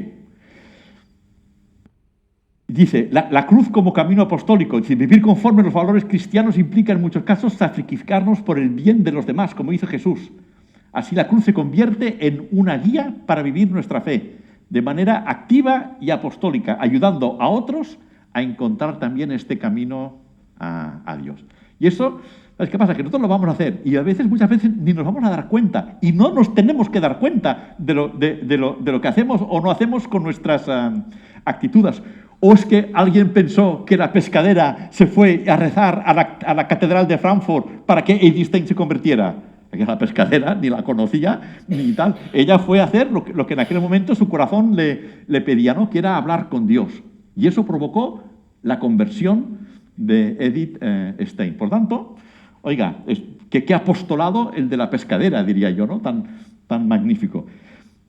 Dice, la cruz como camino apostólico. Dice, vivir conforme a los valores cristianos implica en muchos casos sacrificarnos por el bien de los demás, como hizo Jesús. Así la cruz se convierte en una guía para vivir nuestra fe, de manera activa y apostólica, ayudando a otros a encontrar también este camino a Dios. Y eso, ¿sabes qué pasa? Que nosotros lo vamos a hacer y muchas veces ni nos vamos a dar cuenta y no nos tenemos que dar cuenta de lo que hacemos o no hacemos con nuestras actitudes. ¿O es que alguien pensó que la pescadera se fue a rezar a la catedral de Frankfurt para que Edith Stein se convirtiera? Que la pescadera ni la conocía ni tal. Ella fue a hacer lo que en aquel momento su corazón le pedía, ¿no? Que era hablar con Dios. Y eso provocó la conversión de Edith Stein. Por tanto, oiga, qué apostolado el de la pescadera, diría yo, ¿no? Tan magnífico.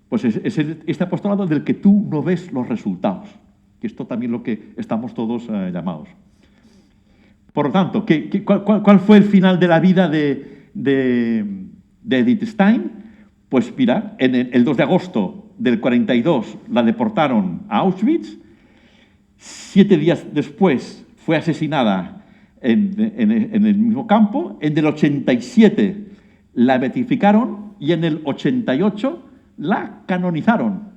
Pues es este apostolado del que tú no ves los resultados. Que esto también es lo que estamos todos llamados. Por lo tanto, ¿cuál fue el final de la vida de Edith Stein? Pues mira, el 2 de agosto del 42 la deportaron a Auschwitz. 7 días después fue asesinada en el mismo campo. En el 87 la beatificaron y en el 88 la canonizaron.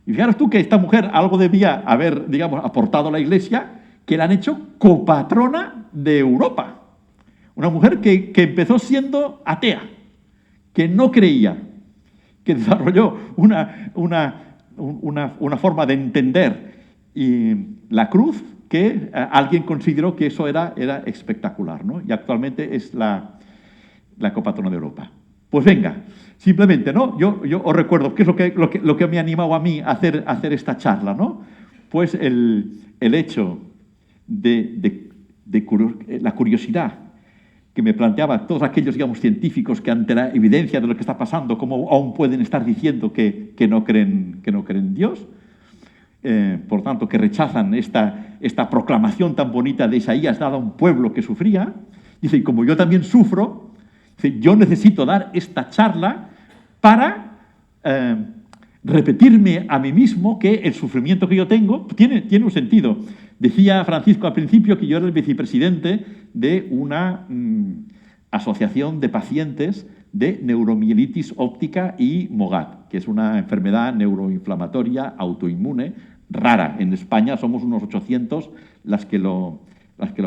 Y fijaros tú que esta mujer algo debía haber, digamos, aportado a la Iglesia, que la han hecho copatrona de Europa. Una mujer que empezó siendo atea, que no creía, que desarrolló una forma de entender y la cruz que alguien consideró que eso era espectacular, ¿no? Y actualmente es la copatrona de Europa. Pues venga, simplemente, ¿no? Yo os recuerdo qué es lo que me ha animado a mí a hacer esta charla, ¿no? Pues el hecho de la curiosidad que me planteaba todos aquellos, digamos, científicos que ante la evidencia de lo que está pasando, cómo aún pueden estar diciendo que no creen en Dios. Por tanto, que rechazan esta proclamación tan bonita de Isaías dada a un pueblo que sufría. Dice, y como yo también sufro, dice, yo necesito dar esta charla para repetirme a mí mismo que el sufrimiento que yo tengo tiene un sentido. Decía Francisco al principio que yo era el vicepresidente de una asociación de pacientes de neuromielitis óptica y MOGAD, que es una enfermedad neuroinflamatoria autoinmune rara. En España somos unos 800 las que lo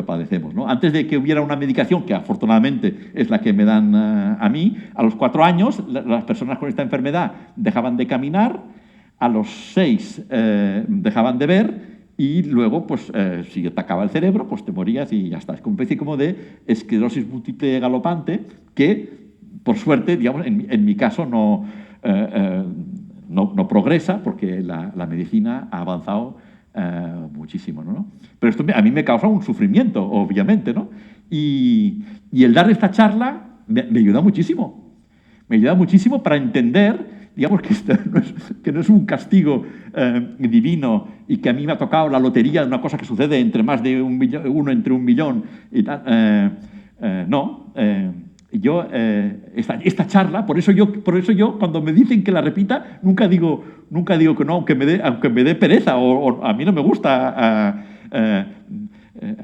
padecemos, ¿no? Antes de que hubiera una medicación, que afortunadamente es la que me dan a mí, a los 4 años las personas con esta enfermedad dejaban de caminar, a los 6 dejaban de ver y luego, pues, si te atacaba el cerebro, pues te morías y ya está. Es como una especie como de esclerosis múltiple galopante que, por suerte, digamos, en mi caso no progresa porque la medicina ha avanzado muchísimo, ¿no? Pero esto a mí me causa un sufrimiento, obviamente, ¿no? Y el dar esta charla me ayuda muchísimo. Me ayuda muchísimo para entender, digamos, que esto no es un castigo divino y que a mí me ha tocado la lotería de una cosa que sucede entre más de uno entre 1 millón y tal. No. Esta charla, por eso yo cuando me dicen que la repita, nunca digo que no, aunque me dé pereza o a mí no me gusta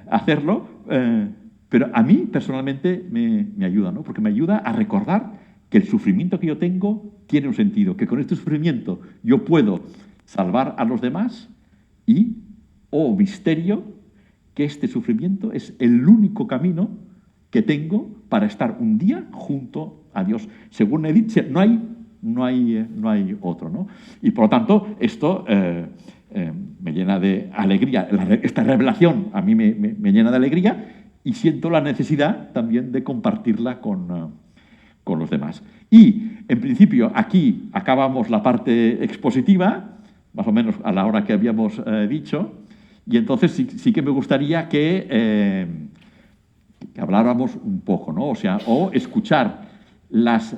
hacerlo, pero a mí personalmente me ayuda, ¿no? Porque me ayuda a recordar que el sufrimiento que yo tengo tiene un sentido, que con este sufrimiento yo puedo salvar a los demás y, oh misterio, que este sufrimiento es el único camino que tengo para estar un día junto a Dios. Según Edith, no hay otro, ¿no? Y por lo tanto, esto me llena de alegría. Esta revelación a mí me llena de alegría y siento la necesidad también de compartirla con los demás. Y, en principio, aquí acabamos la parte expositiva, más o menos a la hora que habíamos dicho, y entonces sí que me gustaría que habláramos un poco, ¿no? O escuchar las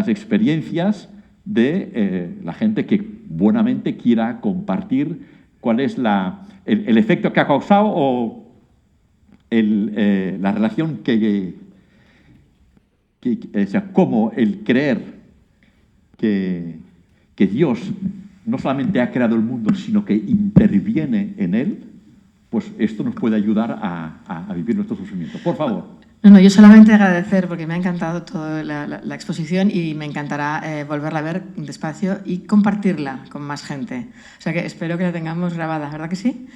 experiencias de la gente que buenamente quiera compartir cuál es el efecto que ha causado o la relación o sea, cómo el creer que Dios no solamente ha creado el mundo, sino que interviene en él, pues esto nos puede ayudar a vivir nuestro sufrimiento. Por favor. No, yo solamente agradecer, porque me ha encantado toda la exposición y me encantará volverla a ver despacio y compartirla con más gente. O sea que espero que la tengamos grabada, ¿verdad que sí?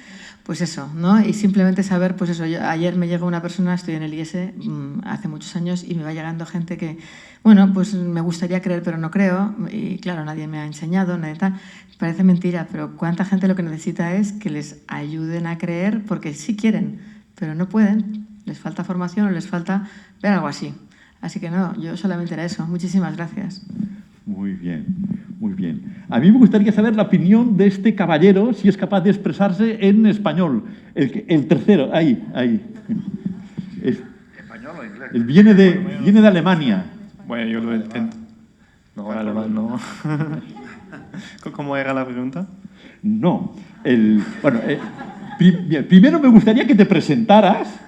Pues eso, ¿no? Y simplemente saber, pues eso, ayer me llegó una persona, estoy en el IES hace muchos años y me va llegando gente que, bueno, pues me gustaría creer pero no creo y claro, nadie me ha enseñado, nadie tal. Parece mentira, pero cuánta gente lo que necesita es que les ayuden a creer porque sí quieren, pero no pueden. Les falta formación o les falta ver algo así. Así que no, yo solamente era eso. Muchísimas gracias. Muy bien, muy bien. A mí me gustaría saber la opinión de este caballero, si es capaz de expresarse en español. El tercero, ahí. ¿Español o inglés? Viene de Alemania. Bueno, yo lo intento. No, alemán no. ¿Cómo era la pregunta? No. Primero me gustaría que te presentaras.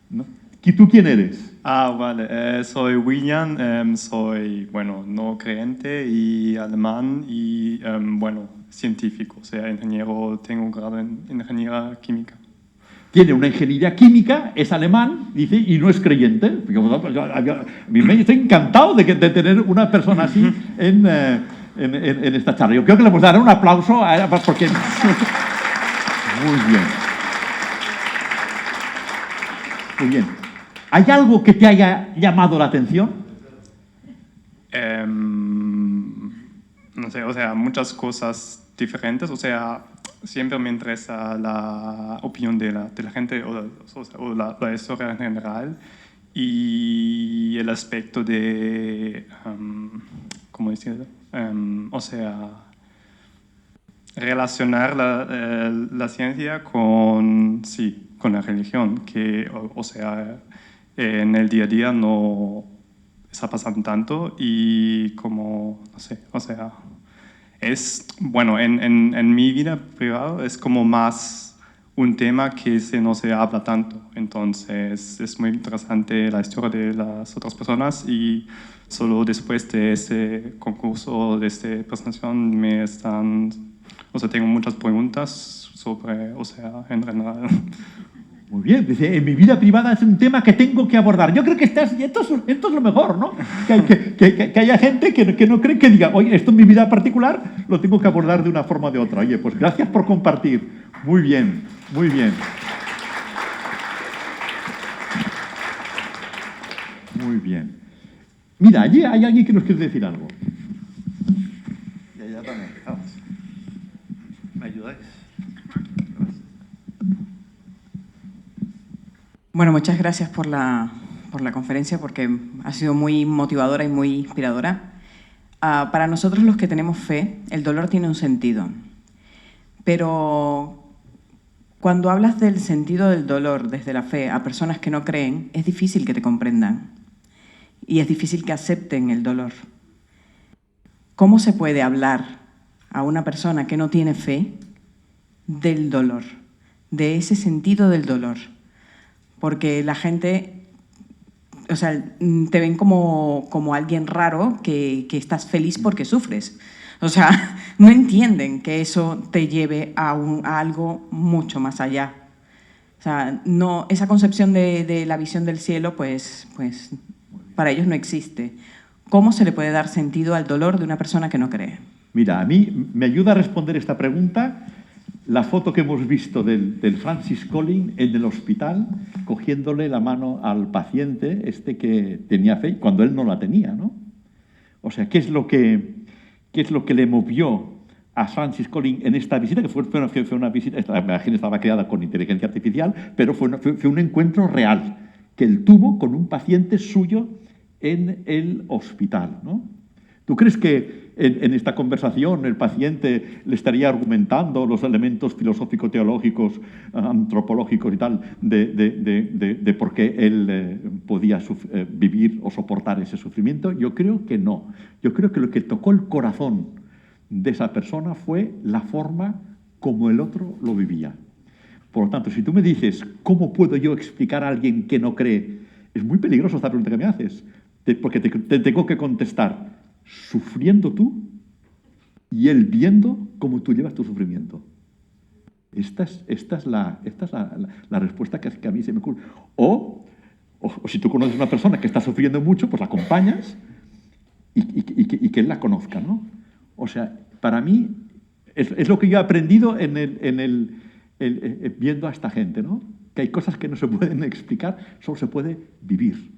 ¿No? ¿Y tú quién eres? Vale. Soy William, soy, bueno, no creyente y alemán y, bueno, científico, o sea, ingeniero, tengo un grado en ingeniería química. Tiene una ingeniería química, es alemán, dice, y no es creyente. A mí me estoy encantado de tener una persona así en esta charla. Yo creo que le vamos a dar un aplauso a ella porque... Muy bien. Muy bien. ¿Hay algo que te haya llamado la atención? No sé, o sea, muchas cosas diferentes, o sea, siempre me interesa la opinión de la gente o la historia en general y el aspecto de, ¿cómo decirlo? O sea, relacionar la ciencia con la religión, que, o sea, en el día a día no está pasando tanto y como, no sé, o sea, es, bueno, en mi vida privada es como más un tema que no se habla tanto, entonces es muy interesante la historia de las otras personas y solo después de este concurso, de esta presentación, o sea, tengo muchas preguntas sobre, o sea, en general. Muy bien, dice, en mi vida privada es un tema que tengo que abordar. Yo creo que esto es lo mejor, ¿no? Que haya gente que no cree que diga, oye, esto en mi vida particular lo tengo que abordar de una forma o de otra. Oye, pues gracias por compartir. Muy bien, muy bien. Muy bien. Mira, allí hay alguien que nos quiere decir algo. Y allá también. Vamos. ¿Me ayudáis? Bueno, muchas gracias por la conferencia porque ha sido muy motivadora y muy inspiradora. Para nosotros los que tenemos fe, el dolor tiene un sentido. Pero cuando hablas del sentido del dolor desde la fe a personas que no creen, es difícil que te comprendan y es difícil que acepten el dolor. ¿Cómo se puede hablar a una persona que no tiene fe del dolor, de ese sentido del dolor? Porque la gente, o sea, te ven como alguien raro que estás feliz porque sufres. O sea, no entienden que eso te lleve a algo mucho más allá. O sea, no, esa concepción de la visión del cielo, pues para ellos no existe. ¿Cómo se le puede dar sentido al dolor de una persona que no cree? Mira, a mí me ayuda a responder esta pregunta la foto que hemos visto del Francis Collins en el hospital, cogiéndole la mano al paciente que tenía fe, cuando él no la tenía, ¿no? O sea, ¿qué es lo que le movió a Francis Collins en esta visita? Que fue una visita, la imagen estaba creada con inteligencia artificial, pero fue un encuentro real que él tuvo con un paciente suyo en el hospital, ¿no? ¿Tú crees que en esta conversación el paciente le estaría argumentando los elementos filosófico-teológicos, antropológicos y tal, de por qué él podía vivir o soportar ese sufrimiento? Yo creo que no. Yo creo que lo que tocó el corazón de esa persona fue la forma como el otro lo vivía. Por lo tanto, si tú me dices, ¿cómo puedo yo explicar a alguien que no cree? Es muy peligroso esta pregunta que me haces, porque te tengo que contestar sufriendo tú y él viendo cómo tú llevas tu sufrimiento. Esta es la respuesta que a mí se me ocurre. O si tú conoces a una persona que está sufriendo mucho, pues la acompañas y que él la conozca, ¿no? O sea, para mí es lo que yo he aprendido viendo a esta gente, ¿no? Que hay cosas que no se pueden explicar, solo se puede vivir.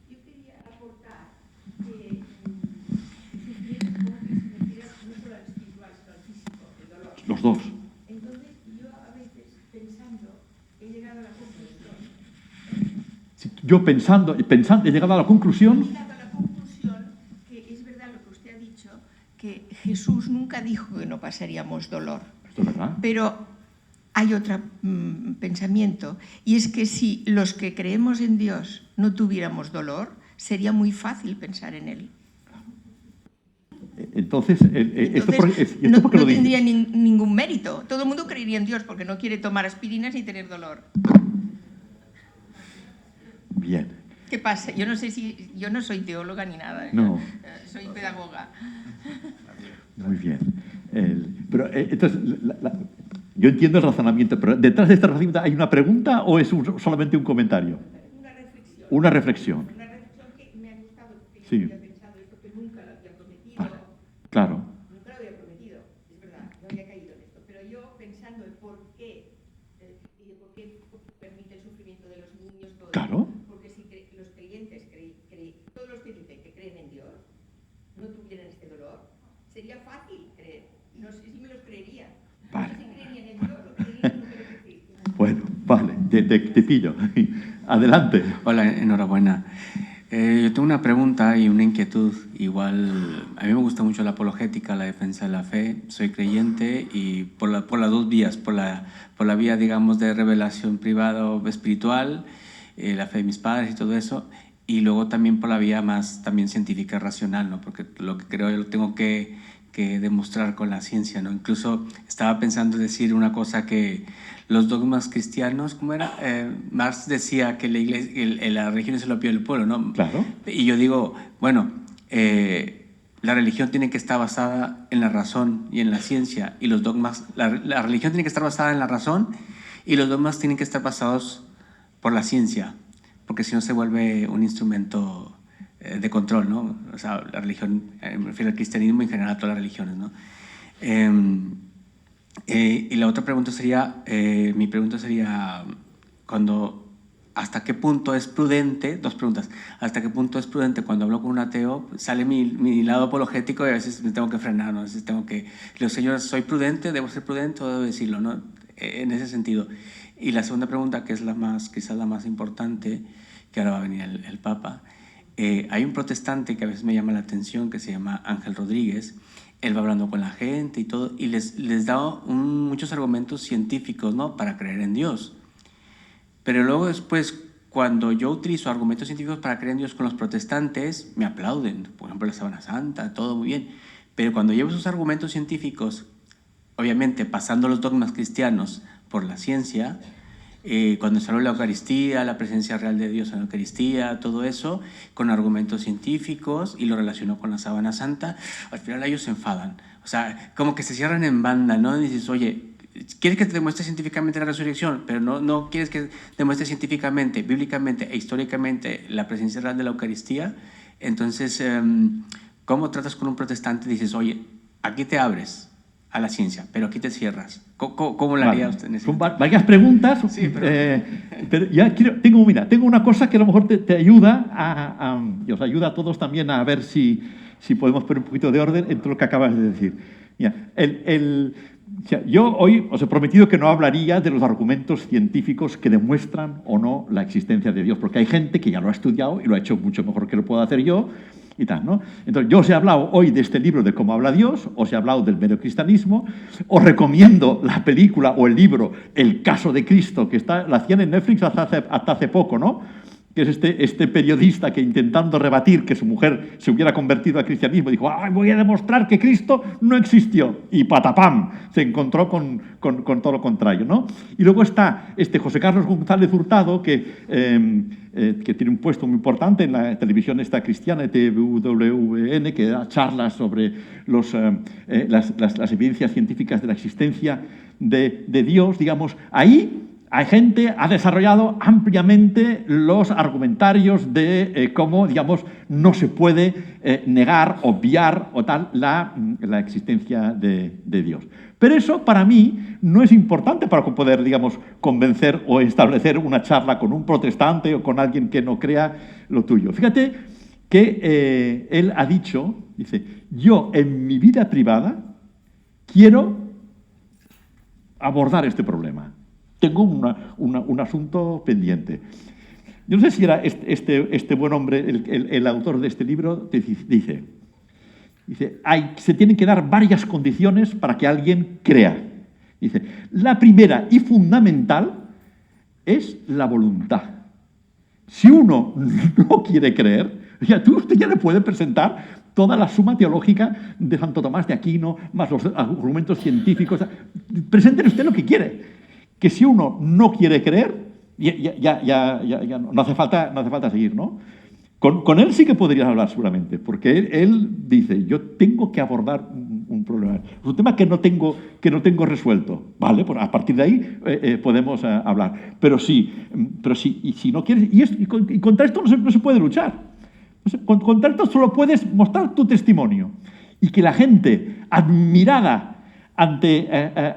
Yo quería aportar que sufrimiento como que se refiere no solo al espiritual, sino al físico, el dolor. Los dos. Entonces, yo a veces pensando he llegado a la conclusión. Yo pensando, he llegado a la conclusión. He llegado a la conclusión que es verdad lo que usted ha dicho, que Jesús nunca dijo que no pasaríamos dolor. Esto es verdad. Pero hay otro pensamiento, y es que si los que creemos en Dios no tuviéramos dolor, sería muy fácil pensar en Él. Entonces, esto no porque lo tendría dices. ningún mérito. Todo el mundo creería en Dios porque no quiere tomar aspirinas ni tener dolor. Bien. ¿Qué pasa? Yo no sé si... Yo no soy teóloga ni nada. No. Soy pedagoga. Muy bien. Pero entonces, yo entiendo el razonamiento, pero detrás de este razonamiento ¿hay una pregunta o es solamente un comentario? Una reflexión. Una reflexión. Una reflexión que me ha gustado porque Sí. yo había pensado esto que nunca lo había prometido. Vale. Claro. Nunca lo había prometido, es verdad, no había caído en esto. Pero yo pensando en por qué y de por qué permite el sufrimiento de los niños, todo. Claro. Porque si los creyentes, todos los que dicen que creen en Dios, no tuvieran este dolor, sería fácil creer. No sé si me los creería. Vale. No sé si creerían en Dios o creerían en lo que les decís. Bueno, vale, te pillo. Adelante. Hola, enhorabuena. Yo tengo una pregunta y una inquietud. Igual, a mí me gusta mucho la apologética, la defensa de la fe. Soy creyente y por las dos vías, por la vía, digamos, de revelación privada o espiritual, la fe de mis padres y todo eso, y luego también por la vía más también científica, racional, ¿no? Porque lo que creo yo lo tengo que demostrar con la ciencia, ¿no? Incluso estaba pensando decir una cosa que los dogmas cristianos, ¿cómo era? Marx decía que la iglesia, la religión es el opio del pueblo, ¿no? Claro. Y yo digo, bueno, la religión tiene que estar basada en la razón y en la ciencia, y los dogmas, la religión tiene que estar basada en la razón y los dogmas tienen que estar basados por la ciencia, porque si no se vuelve un instrumento de control, ¿no? O sea, la religión, me refiero al cristianismo y en general a todas las religiones, ¿no? Y la otra pregunta sería, mi pregunta sería, ¿hasta qué punto es prudente? Dos preguntas. ¿Hasta qué punto es prudente cuando hablo con un ateo? Sale mi lado apologético y a veces me tengo que frenar, ¿no? A veces tengo que... Los señores, ¿soy prudente? ¿Debo ser prudente o debo decirlo? ¿No? En ese sentido. Y la segunda pregunta, que es quizás la más importante, que ahora va a venir el Papa. Hay un protestante que a veces me llama la atención, que se llama Ángel Rodríguez. Él va hablando con la gente y todo, y les da muchos argumentos científicos, ¿no? Para creer en Dios. Pero luego después, cuando yo utilizo argumentos científicos para creer en Dios con los protestantes, me aplauden. Por ejemplo, la Sábana Santa, todo muy bien. Pero cuando llevo esos argumentos científicos, obviamente pasando los dogmas cristianos por la ciencia, cuando se habla de la Eucaristía, la presencia real de Dios en la Eucaristía, todo eso, con argumentos científicos y lo relaciono con la Sábana Santa, al final ellos se enfadan. O sea, como que se cierran en banda, ¿no? Y dices, oye, ¿quieres que te demuestre científicamente la resurrección? Pero no quieres que demuestre científicamente, bíblicamente e históricamente la presencia real de la Eucaristía. Entonces, ¿cómo tratas con un protestante? Dices, oye, aquí te abres a la ciencia, pero aquí te cierras. ¿Cómo lo haría usted en ese Son sentido? varias preguntas, Sí, pero ya tengo una cosa que a lo mejor te ayuda y os ayuda a todos también a ver si podemos poner un poquito de orden en todo lo que acabas de decir. Mira, yo hoy os he prometido que no hablaría de los argumentos científicos que demuestran o no la existencia de Dios, porque hay gente que ya lo ha estudiado y lo ha hecho mucho mejor que lo puedo hacer yo, y tal, ¿no? Entonces, yo os he hablado hoy de este libro de Cómo habla Dios, os he hablado del medio-cristianismo, os recomiendo la película o el libro El caso de Cristo, que la hacían en Netflix hasta hace poco, ¿no? que es este periodista que, intentando rebatir que su mujer se hubiera convertido al cristianismo, dijo: ¡ay, voy a demostrar que Cristo no existió! Y patapam, se encontró con todo lo contrario, ¿no? Y luego está José Carlos González Hurtado, que tiene un puesto muy importante en la televisión esta cristiana, TVN, que da charlas sobre las evidencias científicas de la existencia de Dios, digamos. Ahí hay gente ha desarrollado ampliamente los argumentarios de cómo, digamos, no se puede negar, obviar o tal la existencia de Dios. Pero eso, para mí, no es importante para poder, digamos, convencer o establecer una charla con un protestante o con alguien que no crea lo tuyo. Fíjate que él ha dicho, dice: yo en mi vida privada quiero abordar este problema. Tengo un asunto pendiente. Yo no sé si era este buen hombre, el autor de este libro, dice, se tienen que dar varias condiciones para que alguien crea. Dice, la primera y fundamental es la voluntad. Si uno no quiere creer, usted ya le puede presentar toda la suma teológica de Santo Tomás de Aquino, más los argumentos científicos. Presente usted lo que quiere. Que si uno no quiere creer, ya no hace falta seguir, ¿no? Con él sí que podrías hablar seguramente, porque él dice: yo tengo que abordar un problema. Es un tema que no tengo resuelto, ¿vale? Pues a partir de ahí podemos hablar. Pero sí, y si no quieres... Y contra esto no se puede luchar. Contra esto solo puedes mostrar tu testimonio. Y que la gente admirada ante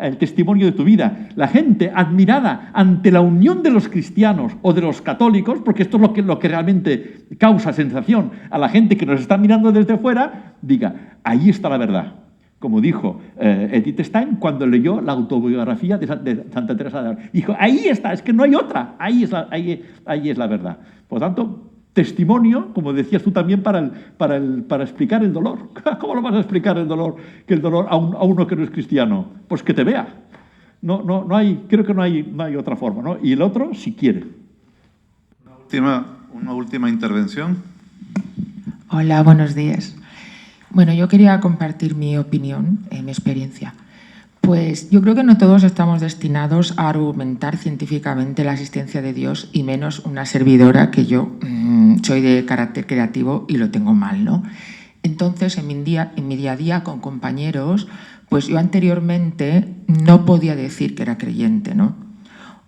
el testimonio de tu vida, la gente admirada ante la unión de los cristianos o de los católicos, porque esto es lo que realmente causa sensación a la gente que nos está mirando desde fuera, diga: ahí está la verdad. Como dijo Edith Stein cuando leyó la autobiografía de Santa Teresa de Ávila. Dijo: ahí está, es que no hay otra, ahí es la verdad. Por lo tanto, testimonio, como decías tú también, para explicar el dolor. ¿Cómo lo vas a explicar el dolor a uno que no es cristiano? Pues que te vea. Creo que no hay otra forma, ¿no? Y el otro, si quiere. Una última intervención. Hola, buenos días. Bueno, yo quería compartir mi opinión, mi experiencia. Pues yo creo que no todos estamos destinados a argumentar científicamente la existencia de Dios, y menos una servidora que yo soy de carácter creativo y lo tengo mal, ¿no? Entonces, en mi día a día con compañeros, pues yo anteriormente no podía decir que era creyente, ¿no?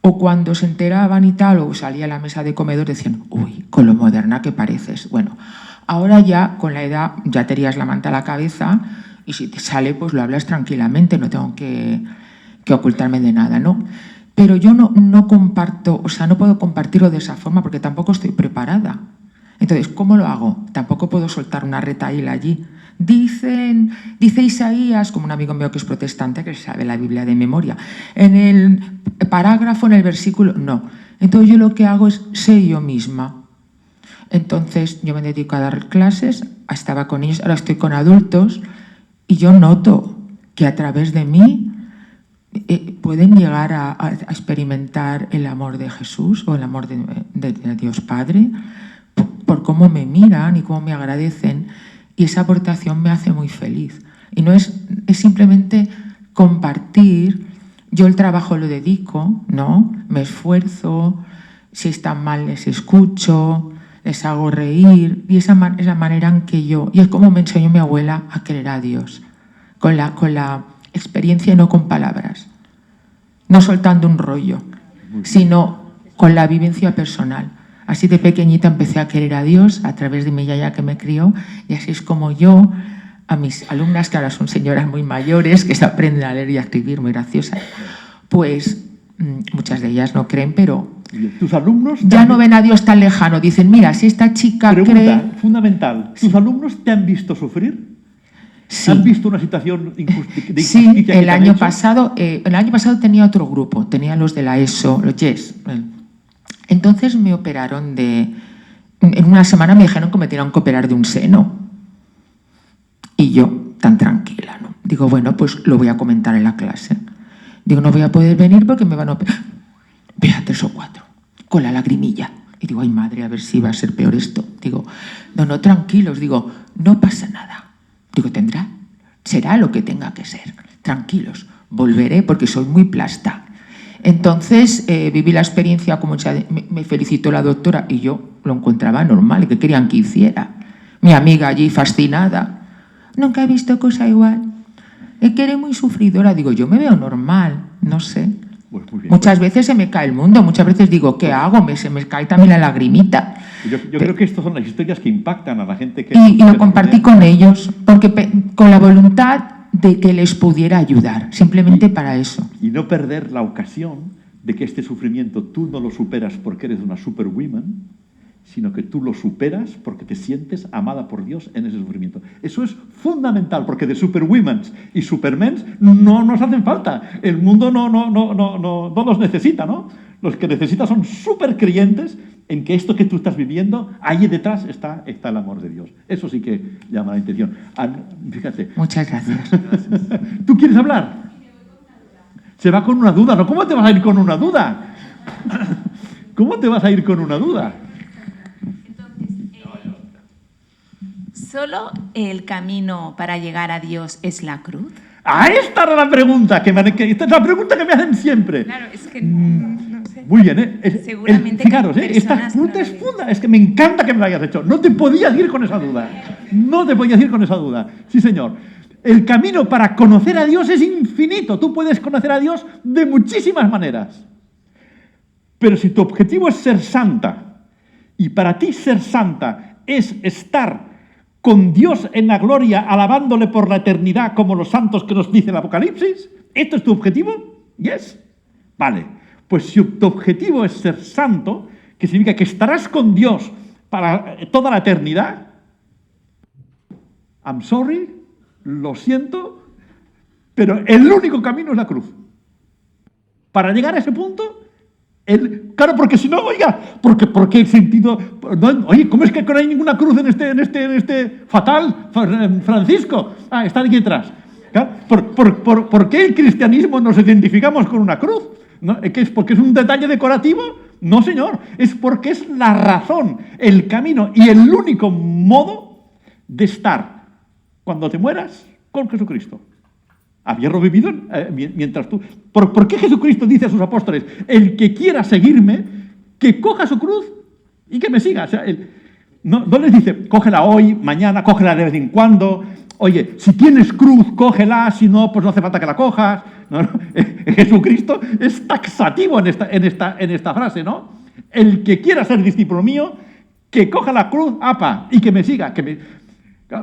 O cuando se enteraban y tal, o salía a la mesa de comedor, decían: uy, con lo moderna que pareces. Bueno, ahora ya, con la edad, ya te harías la manta a la cabeza, y si te sale, pues lo hablas tranquilamente, no tengo que ocultarme de nada, ¿no? Pero yo no comparto, o sea, no puedo compartirlo de esa forma porque tampoco estoy preparada. Entonces, ¿cómo lo hago? Tampoco puedo soltar una retahíla allí. Dice Isaías, como un amigo mío que es protestante, que sabe la Biblia de memoria, en el parágrafo, en el versículo, no. Entonces yo lo que hago es ser yo misma. Entonces yo me dedico a dar clases, estaba con ellos, ahora estoy con adultos, y yo noto que a través de mí pueden llegar a experimentar el amor de Jesús o el amor de Dios Padre por cómo me miran y cómo me agradecen, y esa aportación me hace muy feliz. Y no es simplemente compartir. Yo el trabajo lo dedico, ¿no? Me esfuerzo, si están mal les escucho, les hago reír, y esa manera en que yo... Y es como me enseñó mi abuela a querer a Dios, con la experiencia y no con palabras, no soltando un rollo, sino con la vivencia personal. Así de pequeñita empecé a querer a Dios a través de mi yaya que me crió, y así es como yo, a mis alumnas, que ahora son señoras muy mayores, que se aprenden a leer y a escribir, muy graciosas, pues muchas de ellas no creen, pero... ¿Tus alumnos ya no ven a Dios tan lejano? Dicen: mira, si esta chica cree... fundamental, ¿tus alumnos te han visto sufrir? Sí. ¿Han visto una situación de injusticia? Sí, el año pasado tenía otro grupo, tenía los de la ESO, los YES. Entonces me operaron en una semana me dijeron que me tenían que operar de un seno. Y yo, tan tranquila, ¿no? Digo, bueno, pues lo voy a comentar en la clase. Digo, no voy a poder venir porque me van a operar. Vea 3 o 4, con la lagrimilla. Y digo, ay madre, a ver si va a ser peor esto. Digo, no, tranquilos, digo, no pasa nada. Digo, será lo que tenga que ser. Tranquilos, volveré porque soy muy plasta. Entonces viví la experiencia, como ya me felicitó la doctora, y yo lo encontraba normal. ¿Qué querían que hiciera? Mi amiga allí fascinada. Nunca he visto cosa igual. Es que eres muy sufridora. Digo, yo me veo normal, no sé. Pues muy bien. Muchas veces se me cae el mundo, muchas veces digo, ¿qué hago? Se me cae también la lagrimita. Yo creo que estas son las historias que impactan a la gente. Y lo compartí con ellos, porque con la voluntad de que les pudiera ayudar, simplemente para eso. Y no perder la ocasión de que este sufrimiento tú no lo superas porque eres una superwoman, sino que tú lo superas porque te sientes amada por Dios en ese sufrimiento. Eso es fundamental, porque de superwomen y supermens no nos hacen falta. El mundo no los necesita, ¿no? Los que necesita son supercreyentes en que esto que tú estás viviendo, ahí detrás está el amor de Dios. Eso sí que llama la atención. Fíjate. Muchas gracias. ¿Tú quieres hablar? Se va con una duda, ¿no? ¿Cómo te vas a ir con una duda? ¿Cómo te vas a ir con una duda? ¿Solo el camino para llegar a Dios es la cruz? Ah, esta era la pregunta esta es la pregunta que me hacen siempre. Claro, es que no sé. Muy bien, ¿eh? Seguramente fijaros, que esta personas pregunta es funda, es que me encanta que me la hayas hecho. No te podías ir con esa duda. No te podías ir con esa duda. Sí, señor. El camino para conocer a Dios es infinito. Tú puedes conocer a Dios de muchísimas maneras. Pero si tu objetivo es ser santa, y para ti ser santa es estar con Dios en la gloria, alabándole por la eternidad como los santos que nos dice el Apocalipsis, ¿esto es tu objetivo? ¿Yes? Vale. Pues si tu objetivo es ser santo, que significa que estarás con Dios para toda la eternidad, I'm sorry, lo siento, pero el único camino es la cruz. Para llegar a ese punto, claro, porque si no, oiga, porque el sentido... No, oye, ¿cómo es que no hay ninguna cruz en este fatal Francisco? Ah, está aquí detrás. ¿Claro? ¿Por qué el cristianismo nos identificamos con una cruz? ¿No? ¿Es porque es un detalle decorativo? No, señor. Es porque es la razón, el camino y el único modo de estar cuando te mueras con Jesucristo. Haberlo vivido mientras tú... ¿Por qué Jesucristo dice a sus apóstoles, el que quiera seguirme, que coja su cruz y que me siga? O sea, no les dice, cógela hoy, mañana, cógela de vez en cuando. Oye, si tienes cruz, cógela, si no, pues no hace falta que la cojas. No. Jesucristo es taxativo en esta frase, ¿no? El que quiera ser discípulo mío, que coja la cruz, apa, y que me siga.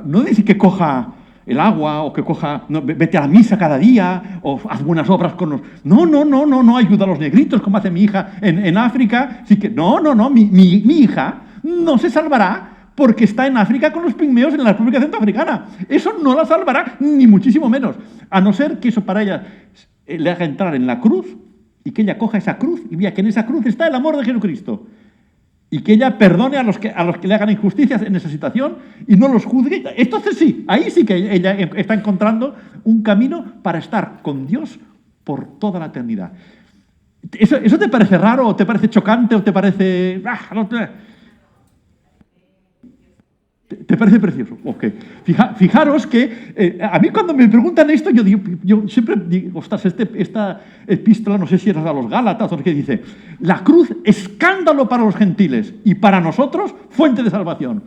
No dice que coja el agua, o que coja, no, vete a la misa cada día, o haz buenas obras con los... No, ayuda a los negritos, como hace mi hija en África. Así que, mi hija no se salvará porque está en África con los pigmeos en la República Centroafricana. Eso no la salvará, ni muchísimo menos. A no ser que eso para ella le haga entrar en la cruz, y que ella coja esa cruz, y vea que en esa cruz está el amor de Jesucristo. Y que ella perdone a los que le hagan injusticias en esa situación y no los juzgue. Entonces sí, ahí sí que ella está encontrando un camino para estar con Dios por toda la eternidad. ¿Eso te parece raro, o te parece chocante, o te parece... ¿Te parece precioso? Ok. Fijaros que a mí cuando me preguntan esto, yo siempre digo, ostras, esta epístola, no sé si era a los Gálatas o qué dice, la cruz, escándalo para los gentiles, y para nosotros, fuente de salvación.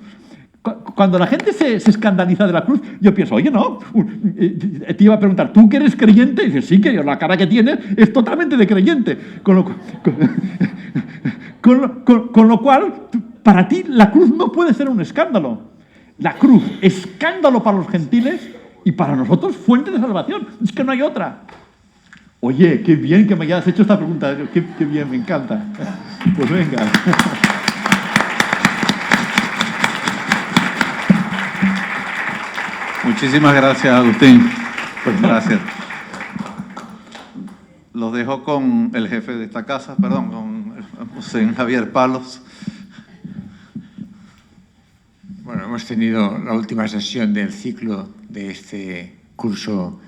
Cuando la gente se escandaliza de la cruz, yo pienso, oye, no, te iba a preguntar, ¿tú que eres creyente? Y dices, sí, que la cara que tienes es totalmente de creyente. Con lo cual, para ti la cruz no puede ser un escándalo. La cruz, escándalo para los gentiles, y para nosotros, fuente de salvación. Es que no hay otra. Oye, qué bien que me hayas hecho esta pregunta. Qué bien, me encanta. Pues venga. Muchísimas gracias, Agustín. Pues gracias. Los dejo con el jefe de esta casa, con José Javier Palos. Bueno, hemos tenido la última sesión del ciclo de este curso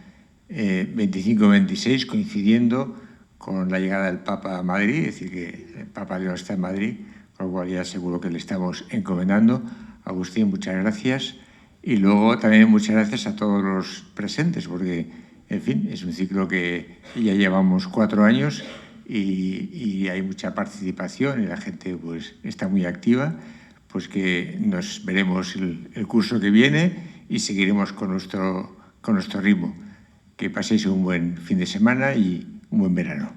25-26, coincidiendo con la llegada del Papa a Madrid, es decir, que el Papa León está en Madrid, con lo cual ya seguro que le estamos encomendando. Agustín, muchas gracias. Y luego también muchas gracias a todos los presentes, porque, en fin, es un ciclo que ya llevamos 4 años y hay mucha participación y la gente pues está muy activa. Pues que nos veremos el curso que viene y seguiremos con nuestro ritmo. Que paséis un buen fin de semana y un buen verano.